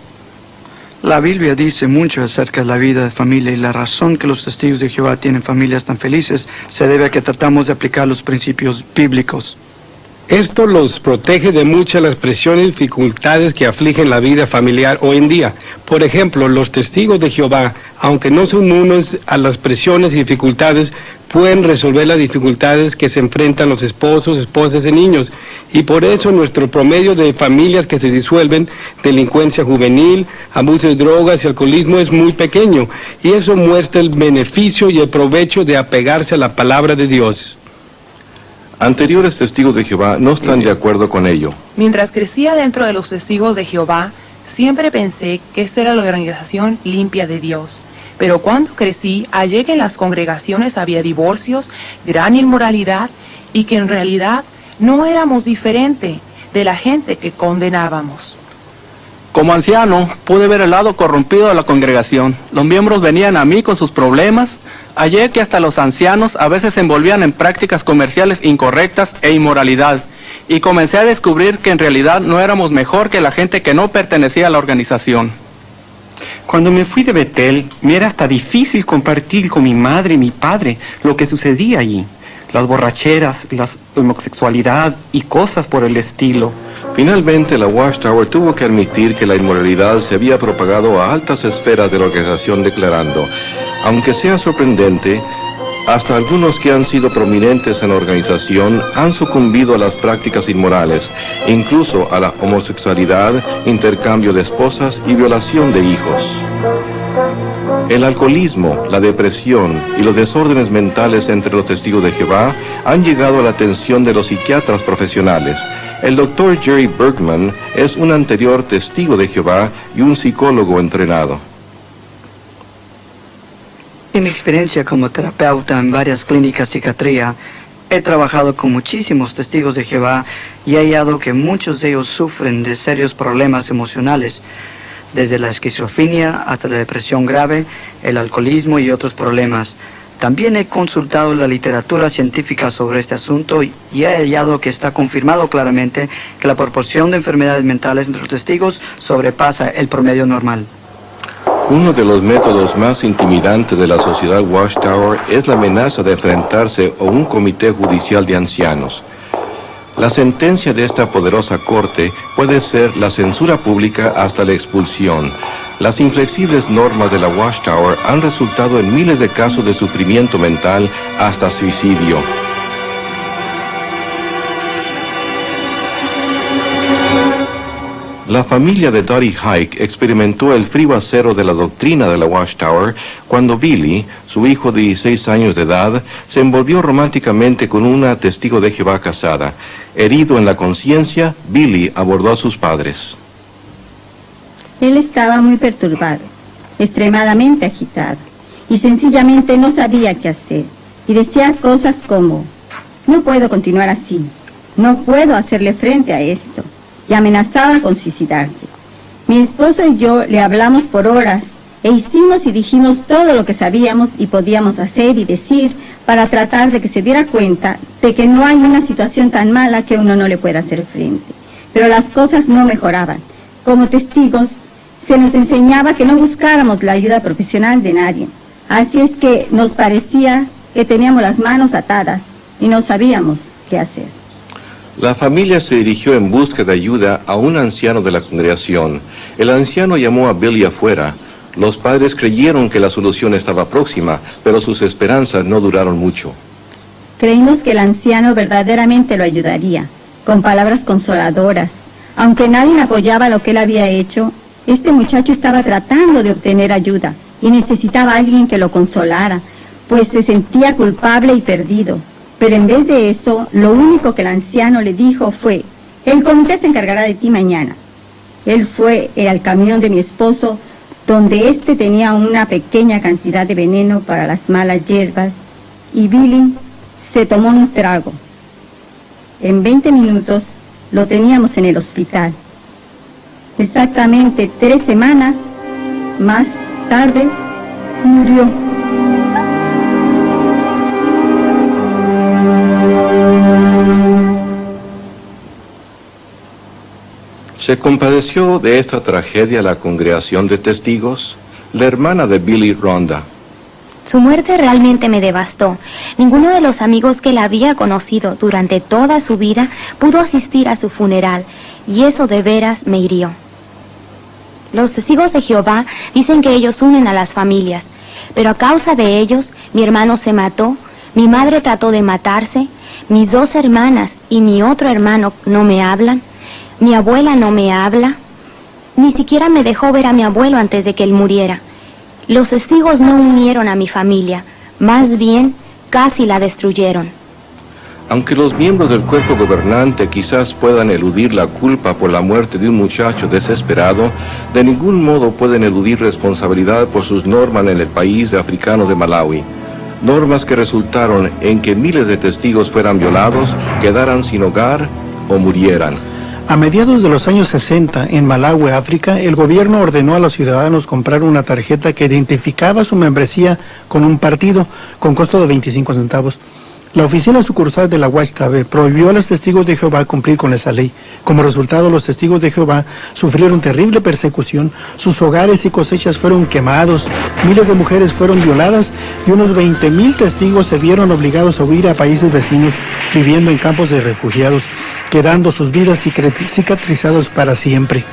La Biblia dice mucho acerca de la vida de familia y la razón que los testigos de Jehová tienen familias tan felices se debe a que tratamos de aplicar los principios bíblicos. Esto los protege de muchas las presiones y dificultades que afligen la vida familiar hoy en día. Por ejemplo, los testigos de Jehová, aunque no son inmunes a las presiones y dificultades, pueden resolver las dificultades que se enfrentan los esposos, esposas y niños. Y por eso nuestro promedio de familias que se disuelven, delincuencia juvenil, abuso de drogas y alcoholismo es muy pequeño. Y eso muestra el beneficio y el provecho de apegarse a la palabra de Dios. Anteriores testigos de Jehová no están de acuerdo con ello. Mientras crecía dentro de los testigos de Jehová, siempre pensé que esta era la organización limpia de Dios. Pero cuando crecí, hallé que en las congregaciones había divorcios, gran inmoralidad y que en realidad no éramos diferente de la gente que condenábamos. Como anciano, pude ver el lado corrompido de la congregación. Los miembros venían a mí con sus problemas. Hallé que hasta los ancianos a veces se envolvían en prácticas comerciales incorrectas e inmoralidad. Y comencé a descubrir que en realidad no éramos mejor que la gente que no pertenecía a la organización. Cuando me fui de Betel, me era hasta difícil compartir con mi madre y mi padre lo que sucedía allí. Las borracheras, la homosexualidad y cosas por el estilo. Finalmente, la Watchtower tuvo que admitir que la inmoralidad se había propagado a altas esferas de la organización, declarando: aunque sea sorprendente, hasta algunos que han sido prominentes en la organización han sucumbido a las prácticas inmorales, incluso a la homosexualidad, intercambio de esposas y violación de hijos. El alcoholismo, la depresión y los desórdenes mentales entre los testigos de Jehová han llegado a la atención de los psiquiatras profesionales. El Dr. Jerry Bergman es un anterior testigo de Jehová y un psicólogo entrenado. En mi experiencia como terapeuta en varias clínicas de psiquiatría, he trabajado con muchísimos testigos de Jehová y he hallado que muchos de ellos sufren de serios problemas emocionales, desde la esquizofrenia hasta la depresión grave, el alcoholismo y otros problemas. También he consultado la literatura científica sobre este asunto y he hallado que está confirmado claramente que la proporción de enfermedades mentales entre los testigos sobrepasa el promedio normal. Uno de los métodos más intimidantes de la sociedad Watchtower es la amenaza de enfrentarse a un comité judicial de ancianos. La sentencia de esta poderosa corte puede ser la censura pública hasta la expulsión. Las inflexibles normas de la Watchtower han resultado en miles de casos de sufrimiento mental hasta suicidio. La familia de Dottie Hike experimentó el frío acero de la doctrina de la Watchtower cuando Billy, su hijo de 16 años de edad, se envolvió románticamente con una testigo de Jehová casada. Herido en la conciencia, Billy abordó a sus padres. Él estaba muy perturbado, extremadamente agitado, y sencillamente no sabía qué hacer. y decía cosas como: no puedo continuar así, no puedo hacerle frente a esto, y amenazaba con suicidarse. Mi esposo y yo le hablamos por horas e hicimos y dijimos todo lo que sabíamos y podíamos hacer y decir para tratar de que se diera cuenta de que no hay una situación tan mala que uno no le pueda hacer frente. Pero las cosas no mejoraban. Como testigos, se nos enseñaba que no buscáramos la ayuda profesional de nadie. Así es que nos parecía que teníamos las manos atadas y no sabíamos qué hacer. La familia se dirigió en busca de ayuda a un anciano de la congregación. El anciano llamó a Billy afuera. Los padres creyeron que la solución estaba próxima, pero sus esperanzas no duraron mucho. Creímos que el anciano verdaderamente lo ayudaría, con palabras consoladoras. Aunque nadie apoyaba lo que él había hecho, este muchacho estaba tratando de obtener ayuda y necesitaba a alguien que lo consolara, pues se sentía culpable y perdido. Pero en vez de eso, lo único que el anciano le dijo fue: el comité se encargará de ti mañana. Él fue al camión de mi esposo, donde éste tenía una pequeña cantidad de veneno para las malas hierbas, y Billy se tomó un trago. En 20 minutos lo teníamos en el hospital. Exactamente 3 semanas más tarde murió. ¿Se compadeció de esta tragedia la congregación de testigos? La hermana de Billy, Rhonda. Su muerte realmente me devastó. Ninguno de los amigos que la había conocido durante toda su vida pudo asistir a su funeral, y eso de veras me hirió. Los testigos de Jehová dicen que ellos unen a las familias, pero a causa de ellos, mi hermano se mató, mi madre trató de matarse, mis 2 hermanas y mi otro hermano no me hablan, mi abuela no me habla, ni siquiera me dejó ver a mi abuelo antes de que él muriera. Los testigos no unieron a mi familia, más bien casi la destruyeron. Aunque los miembros del cuerpo gobernante quizás puedan eludir la culpa por la muerte de un muchacho desesperado, de ningún modo pueden eludir responsabilidad por sus normas en el país africano de Malawi. Normas que resultaron en que miles de testigos fueran violados, quedaran sin hogar o murieran. A mediados de los años 60, en Malawi, África, el gobierno ordenó a los ciudadanos comprar una tarjeta que identificaba su membresía con un partido, con costo de 25 centavos. La oficina sucursal de la Watchtower prohibió a los testigos de Jehová cumplir con esa ley. Como resultado, los testigos de Jehová sufrieron terrible persecución, sus hogares y cosechas fueron quemados, miles de mujeres fueron violadas y unos 20,000 testigos se vieron obligados a huir a países vecinos, viviendo en campos de refugiados, quedando sus vidas cicatrizadas para siempre.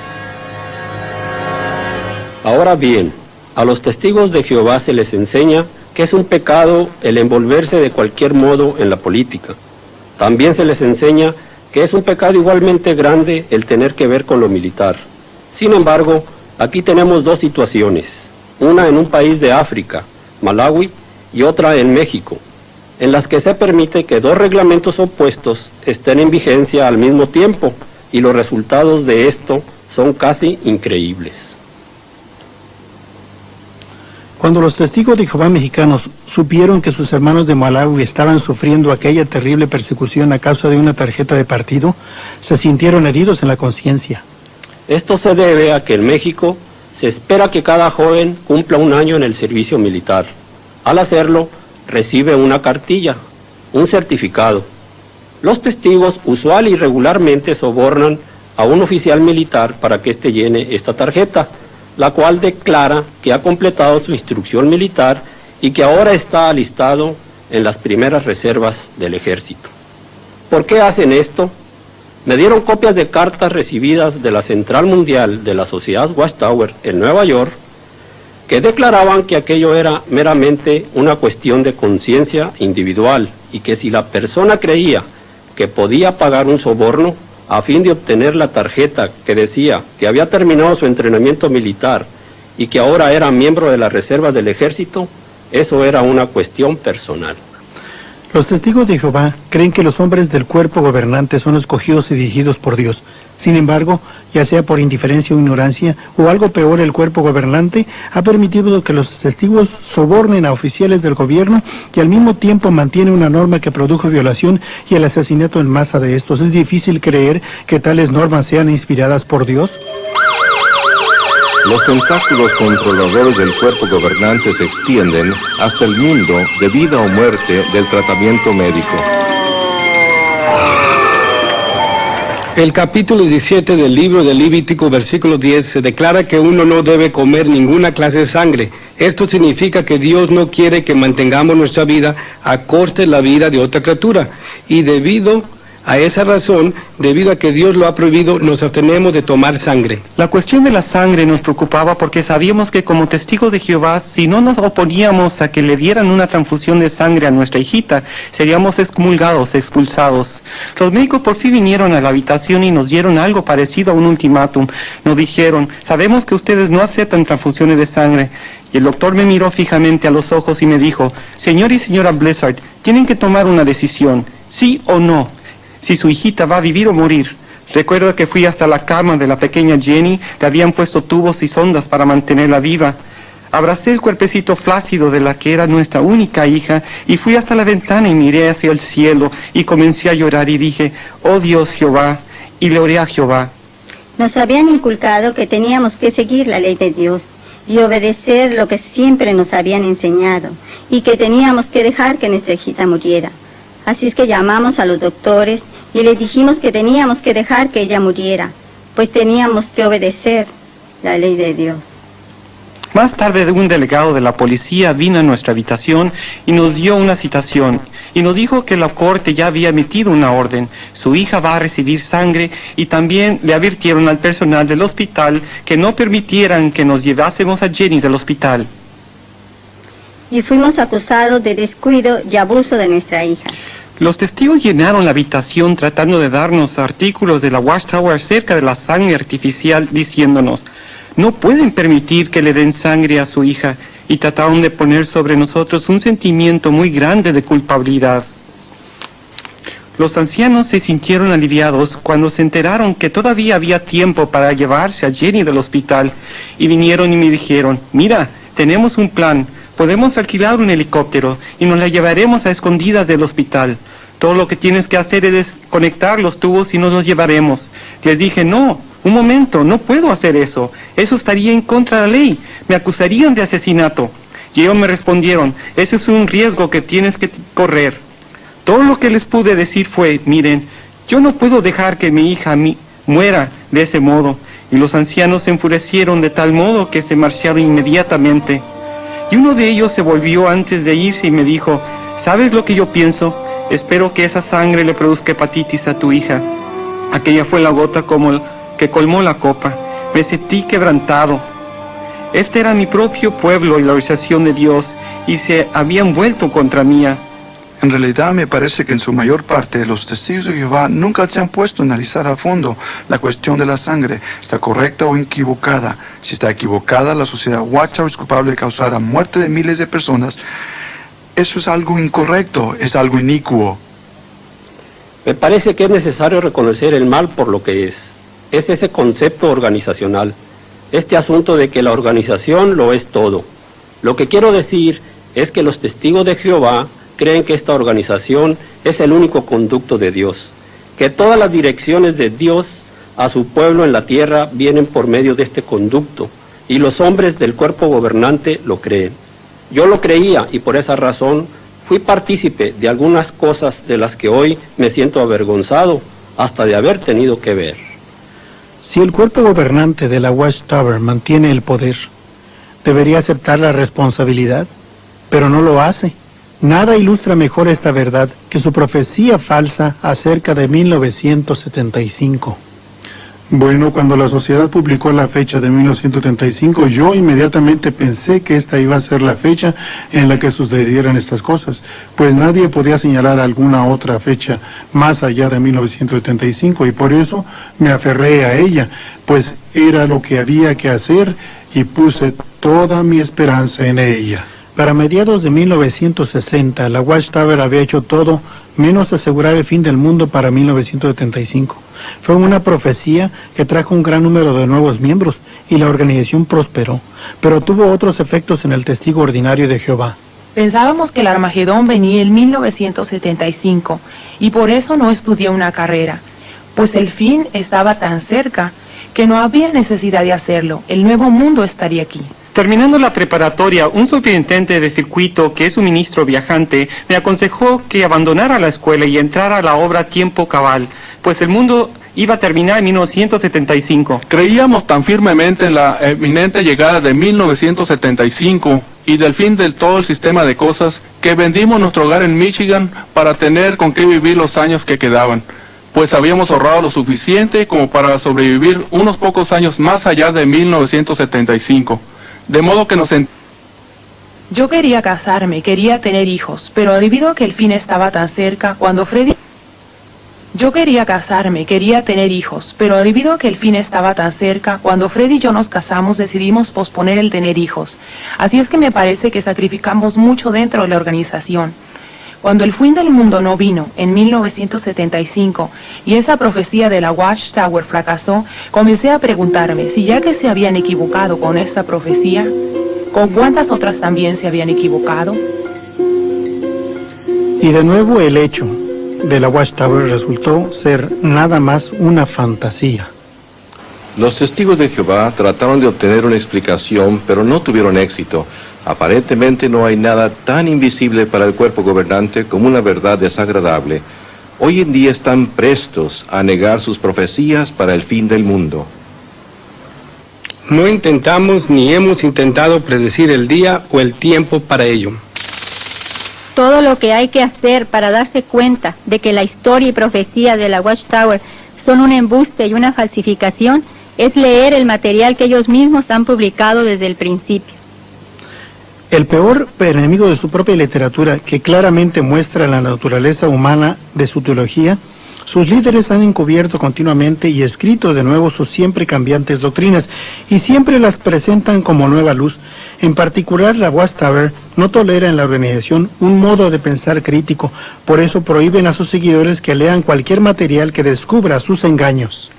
Ahora bien, a los testigos de Jehová se les enseña que es un pecado el envolverse de cualquier modo en la política. También se les enseña que es un pecado igualmente grande el tener que ver con lo militar. Sin embargo, aquí tenemos 2 situaciones, una en un país de África, Malawi, y otra en México, en las que se permite que 2 reglamentos opuestos estén en vigencia al mismo tiempo, y los resultados de esto son casi increíbles. Cuando los testigos de Jehová mexicanos supieron que sus hermanos de Malawi estaban sufriendo aquella terrible persecución a causa de una tarjeta de partido, se sintieron heridos en la conciencia. Esto se debe a que en México se espera que cada joven cumpla 1 año en el servicio militar. Al hacerlo, recibe una cartilla, un certificado. Los testigos usual y regularmente sobornan a un oficial militar para que éste llene esta tarjeta, la cual declara que ha completado su instrucción militar y que ahora está alistado en las primeras reservas del ejército. ¿Por qué hacen esto? Me dieron copias de cartas recibidas de la Central Mundial de la Sociedad Watchtower en Nueva York, que declaraban que aquello era meramente una cuestión de conciencia individual y que si la persona creía que podía pagar un soborno a fin de obtener la tarjeta que decía que había terminado su entrenamiento militar y que ahora era miembro de las reservas del ejército, eso era una cuestión personal. Los testigos de Jehová creen que los hombres del cuerpo gobernante son escogidos y dirigidos por Dios. Sin embargo, ya sea por indiferencia o ignorancia, o algo peor, el cuerpo gobernante ha permitido que los testigos sobornen a oficiales del gobierno y al mismo tiempo mantiene una norma que produjo violación y el asesinato en masa de estos. ¿Es difícil creer que tales normas sean inspiradas por Dios? Los tentáculos controladores del cuerpo gobernante se extienden hasta el mundo de vida o muerte del tratamiento médico. El capítulo 17 del libro de Levítico, versículo 10, se declara que uno no debe comer ninguna clase de sangre. Esto significa que Dios no quiere que mantengamos nuestra vida a costa de la vida de otra criatura. Y debido a esa razón, debido a que Dios lo ha prohibido, nos abstenemos de tomar sangre. La cuestión de la sangre nos preocupaba porque sabíamos que como testigos de Jehová, si no nos oponíamos a que le dieran una transfusión de sangre a nuestra hijita, seríamos excomulgados, expulsados. Los médicos por fin vinieron a la habitación y nos dieron algo parecido a un ultimátum. Nos dijeron, sabemos que ustedes no aceptan transfusiones de sangre. Y el doctor me miró fijamente a los ojos y me dijo, señor y señora Blizzard, tienen que tomar una decisión, sí o no. Si su hijita va a vivir o morir. Recuerdo que fui hasta la cama de la pequeña Jenny, le habían puesto tubos y sondas para mantenerla viva. Abracé el cuerpecito flácido de la que era nuestra única hija y fui hasta la ventana y miré hacia el cielo y comencé a llorar y dije, oh Dios Jehová, y le oré a Jehová. Nos habían inculcado que teníamos que seguir la ley de Dios y obedecer lo que siempre nos habían enseñado y que teníamos que dejar que nuestra hijita muriera. Así es que llamamos a los doctores y les dijimos que teníamos que dejar que ella muriera, pues teníamos que obedecer la ley de Dios. Más tarde un delegado de la policía vino a nuestra habitación y nos dio una citación y nos dijo que la corte ya había emitido una orden. Su hija va a recibir sangre y también le advirtieron al personal del hospital que no permitieran que nos llevásemos a Jenny del hospital. Y fuimos acusados de descuido y abuso de nuestra hija. Los testigos llenaron la habitación tratando de darnos artículos de la Watchtower acerca de la sangre artificial, diciéndonos, no pueden permitir que le den sangre a su hija, y trataron de poner sobre nosotros un sentimiento muy grande de culpabilidad. Los ancianos se sintieron aliviados cuando se enteraron que todavía había tiempo para llevarse a Jenny del hospital, y vinieron y me dijeron, mira, tenemos un plan. Podemos alquilar un helicóptero y nos la llevaremos a escondidas del hospital. Todo lo que tienes que hacer es desconectar los tubos y nos los llevaremos. Les dije, no, un momento, no puedo hacer eso. Eso estaría en contra de la ley. Me acusarían de asesinato. Y ellos me respondieron, ese es un riesgo que tienes que correr. Todo lo que les pude decir fue, miren, yo no puedo dejar que mi hija muera de ese modo. Y los ancianos se enfurecieron de tal modo que se marcharon inmediatamente. Y uno de ellos se volvió antes de irse y me dijo, ¿sabes lo que yo pienso? Espero que esa sangre le produzca hepatitis a tu hija. Aquella fue la gota que colmó la copa. Me sentí quebrantado. Este era mi propio pueblo y la organización de Dios, y se habían vuelto contra mí. En realidad me parece que en su mayor parte los testigos de Jehová nunca se han puesto a analizar a fondo la cuestión de la sangre. ¿Está correcta o equivocada? Si está equivocada, la sociedad Watchtower es culpable de causar la muerte de miles de personas. Eso es algo incorrecto, es algo inicuo. Me parece que es necesario reconocer el mal por lo que es. Es ese concepto organizacional. Este asunto de que la organización lo es todo. Lo que quiero decir es que los testigos de Jehová creen que esta organización es el único conducto de Dios, que todas las direcciones de Dios a su pueblo en la tierra vienen por medio de este conducto, y los hombres del cuerpo gobernante lo creen. Yo lo creía y por esa razón fui partícipe de algunas cosas de las que hoy me siento avergonzado hasta de haber tenido que ver. Si el cuerpo gobernante de la Watchtower mantiene el poder, debería aceptar la responsabilidad, pero no lo hace. Nada ilustra mejor esta verdad que su profecía falsa acerca de 1975. Bueno, cuando la sociedad publicó la fecha de 1975, yo inmediatamente pensé que esta iba a ser la fecha en la que sucedieran estas cosas, pues nadie podía señalar alguna otra fecha más allá de 1975, y por eso me aferré a ella, pues era lo que había que hacer y puse toda mi esperanza en ella. Para mediados de 1960, la Watchtower había hecho todo menos asegurar el fin del mundo para 1975. Fue una profecía que trajo un gran número de nuevos miembros y la organización prosperó, pero tuvo otros efectos en el testigo ordinario de Jehová. Pensábamos que el Armagedón venía en 1975 y por eso no estudié una carrera, pues el fin estaba tan cerca que no había necesidad de hacerlo. El nuevo mundo estaría aquí. Terminando la preparatoria, un superintendente de circuito, que es un ministro viajante, me aconsejó que abandonara la escuela y entrara a la obra a tiempo cabal, pues el mundo iba a terminar en 1975. Creíamos tan firmemente en la eminente llegada de 1975 y del fin de todo el sistema de cosas que vendimos nuestro hogar en Michigan para tener con qué vivir los años que quedaban, pues habíamos ahorrado lo suficiente como para sobrevivir unos pocos años más allá de 1975. De modo que Yo quería casarme, quería tener hijos, pero debido a que el fin estaba tan cerca, cuando Freddy y yo nos casamos, decidimos posponer el tener hijos. Así es que me parece que sacrificamos mucho dentro de la organización. Cuando el fin del mundo no vino, en 1975, y esa profecía de la Watchtower fracasó, comencé a preguntarme si ya que se habían equivocado con esta profecía, ¿con cuántas otras también se habían equivocado? Y de nuevo el hecho de la Watchtower resultó ser nada más una fantasía. Los testigos de Jehová trataron de obtener una explicación, pero no tuvieron éxito. Aparentemente no hay nada tan invisible para el cuerpo gobernante como una verdad desagradable. Hoy en día están prestos a negar sus profecías para el fin del mundo. No intentamos ni hemos intentado predecir el día o el tiempo para ello. Todo lo que hay que hacer para darse cuenta de que la historia y profecía de la Watchtower son un embuste y una falsificación es leer el material que ellos mismos han publicado desde el principio. El peor enemigo de su propia literatura, que claramente muestra la naturaleza humana de su teología, sus líderes han encubierto continuamente y escrito de nuevo sus siempre cambiantes doctrinas y siempre las presentan como nueva luz. En particular, la Watchtower no tolera en la organización un modo de pensar crítico, por eso prohíben a sus seguidores que lean cualquier material que descubra sus engaños.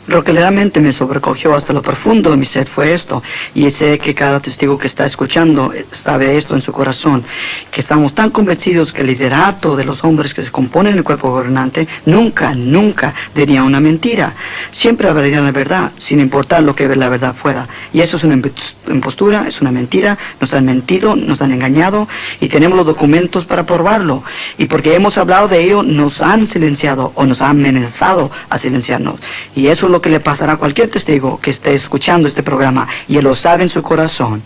Lo que realmente me sobrecogió hasta lo profundo de mi ser fue esto, y sé que cada testigo que está escuchando sabe esto en su corazón, que estamos tan convencidos que el liderato de los hombres que se componen el cuerpo gobernante nunca diría una mentira. Siempre hablarían la verdad, sin importar lo que la verdad fuera. Y eso es una impostura, es una mentira, nos han mentido, nos han engañado, y tenemos los documentos para probarlo. Y porque hemos hablado de ello, nos han silenciado o nos han amenazado a silenciarnos. Y eso es lo que le pasará a cualquier testigo que esté escuchando este programa, y él lo sabe en su corazón.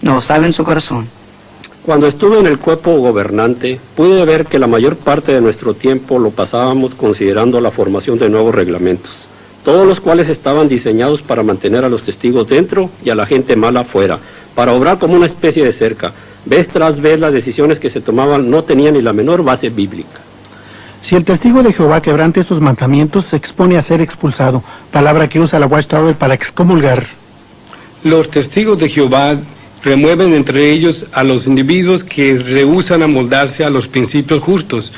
No lo sabe en su corazón. Cuando estuve en el cuerpo gobernante, pude ver que la mayor parte de nuestro tiempo lo pasábamos considerando la formación de nuevos reglamentos, todos los cuales estaban diseñados para mantener a los testigos dentro y a la gente mala afuera, para obrar como una especie de cerca. Vez tras vez las decisiones que se tomaban no tenían ni la menor base bíblica. Si el testigo de Jehová quebrante estos mandamientos, se expone a ser expulsado, palabra que usa la Watchtower para excomulgar. Los testigos de Jehová remueven entre ellos a los individuos que rehúsan amoldarse a los principios justos.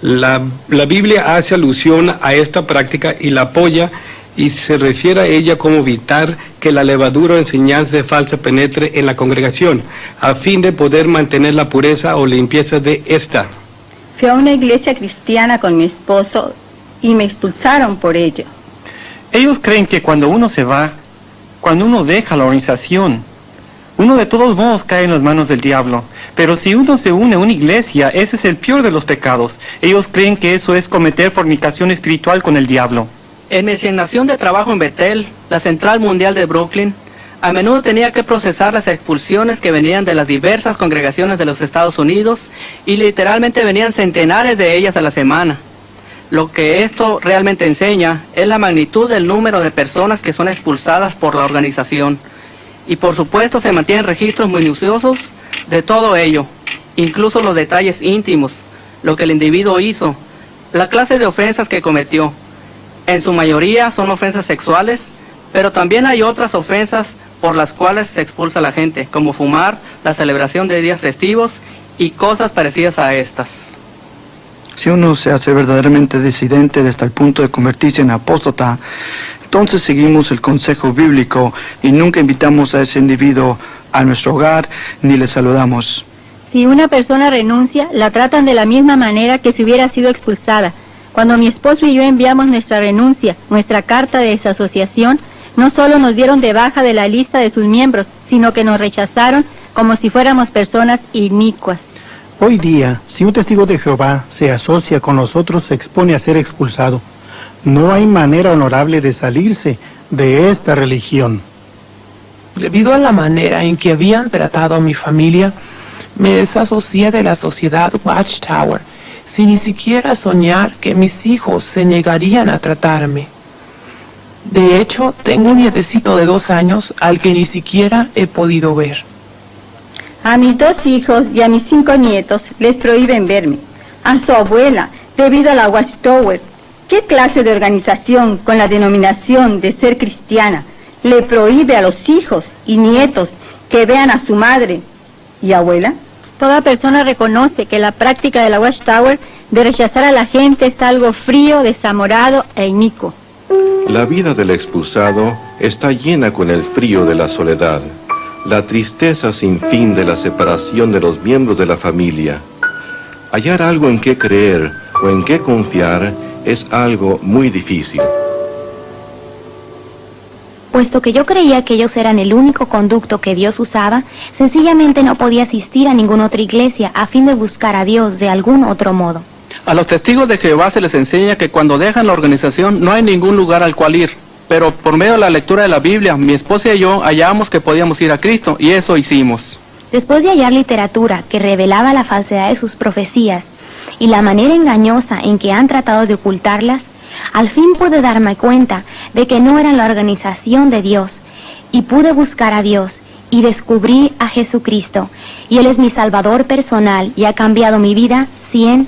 La Biblia hace alusión a esta práctica y la apoya, y se refiere a ella como evitar que la levadura o enseñanza falsa penetre en la congregación, a fin de poder mantener la pureza o limpieza de esta. Fui a una iglesia cristiana con mi esposo y me expulsaron por ello. Ellos creen que cuando uno se va, cuando uno deja la organización, uno de todos modos cae en las manos del diablo. Pero si uno se une a una iglesia, ese es el peor de los pecados. Ellos creen que eso es cometer fornicación espiritual con el diablo. En mi asignación de trabajo en Bethel, la Central Mundial de Brooklyn, a menudo tenía que procesar las expulsiones que venían de las diversas congregaciones de los Estados Unidos, y literalmente venían centenares de ellas a la semana. Lo que esto realmente enseña es la magnitud del número de personas que son expulsadas por la organización. Y por supuesto se mantienen registros minuciosos de todo ello, incluso los detalles íntimos, lo que el individuo hizo, la clase de ofensas que cometió. En su mayoría son ofensas sexuales, pero también hay otras ofensas por las cuales se expulsa a la gente, como fumar, la celebración de días festivos y cosas parecidas a estas. Si uno se hace verdaderamente disidente hasta el punto de convertirse en apóstata, entonces seguimos el consejo bíblico y nunca invitamos a ese individuo a nuestro hogar ni le saludamos. Si una persona renuncia, la tratan de la misma manera que si hubiera sido expulsada. Cuando mi esposo y yo enviamos nuestra renuncia, nuestra carta de desasociación, no solo nos dieron de baja de la lista de sus miembros, sino que nos rechazaron como si fuéramos personas inicuas. Hoy día, si un testigo de Jehová se asocia con nosotros, se expone a ser expulsado. No hay manera honorable de salirse de esta religión. Debido a la manera en que habían tratado a mi familia, me desasocié de la sociedad Watchtower, sin ni siquiera soñar que mis hijos se negarían a tratarme. De hecho, tengo un nietecito de 2 años al que ni siquiera he podido ver. A mis 2 hijos y a mis 5 nietos les prohíben verme. A su abuela, debido a la Watchtower, ¿qué clase de organización con la denominación de ser cristiana le prohíbe a los hijos y nietos que vean a su madre y abuela? Toda persona reconoce que la práctica de la Watchtower de rechazar a la gente es algo frío, desamorado e inicuo. La vida del expulsado está llena con el frío de la soledad, la tristeza sin fin de la separación de los miembros de la familia. Hallar algo en qué creer o en qué confiar es algo muy difícil. Puesto que yo creía que ellos eran el único conducto que Dios usaba, sencillamente no podía asistir a ninguna otra iglesia a fin de buscar a Dios de algún otro modo. A los testigos de Jehová se les enseña que cuando dejan la organización no hay ningún lugar al cual ir, pero por medio de la lectura de la Biblia, mi esposa y yo hallamos que podíamos ir a Cristo, y eso hicimos. Después de hallar literatura que revelaba la falsedad de sus profecías y la manera engañosa en que han tratado de ocultarlas, al fin pude darme cuenta de que no eran la organización de Dios, y pude buscar a Dios, y descubrí a Jesucristo, y Él es mi Salvador personal, y ha cambiado mi vida 100%.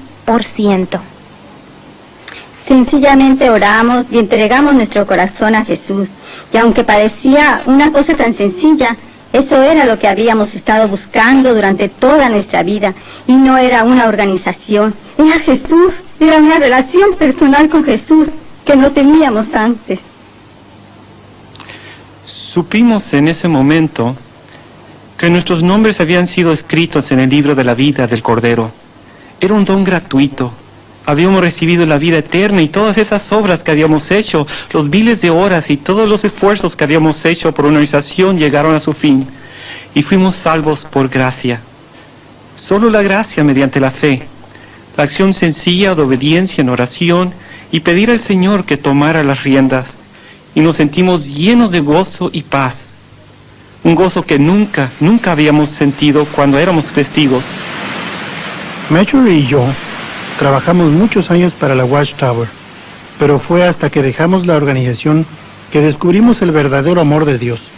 Sencillamente oramos y entregamos nuestro corazón a Jesús, y aunque parecía una cosa tan sencilla, eso era lo que habíamos estado buscando durante toda nuestra vida, y no era una organización, era Jesús, era una relación personal con Jesús que no teníamos antes. Supimos en ese momento que nuestros nombres habían sido escritos en el libro de la vida del Cordero. Era un don gratuito. Habíamos recibido la vida eterna y todas esas obras que habíamos hecho, los miles de horas y todos los esfuerzos que habíamos hecho por una organización llegaron a su fin y fuimos salvos por gracia. Solo la gracia mediante la fe, la acción sencilla de obediencia en oración y pedir al Señor que tomara las riendas, y nos sentimos llenos de gozo y paz. Un gozo que nunca habíamos sentido cuando éramos testigos. Marjorie y yo trabajamos muchos años para la Watchtower, pero fue hasta que dejamos la organización que descubrimos el verdadero amor de Dios.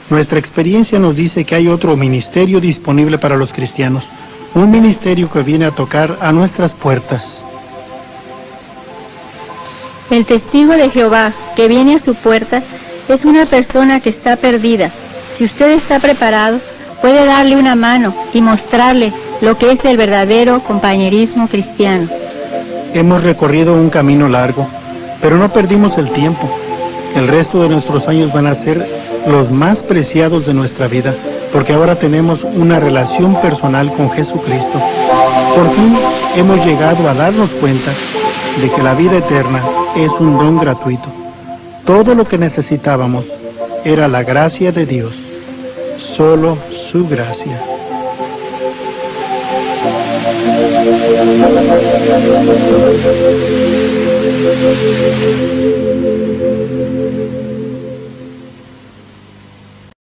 Nuestra experiencia nos dice que hay otro ministerio disponible para los cristianos, un ministerio que viene a tocar a nuestras puertas. El testigo de Jehová que viene a su puerta es una persona que está perdida. Si usted está preparado, puede darle una mano y mostrarle lo que es el verdadero compañerismo cristiano. Hemos recorrido un camino largo, pero no perdimos el tiempo. El resto de nuestros años van a ser los más preciados de nuestra vida, porque ahora tenemos una relación personal con Jesucristo. Por fin hemos llegado a darnos cuenta de que la vida eterna es un don gratuito. Todo lo que necesitábamos era la gracia de Dios, solo su gracia.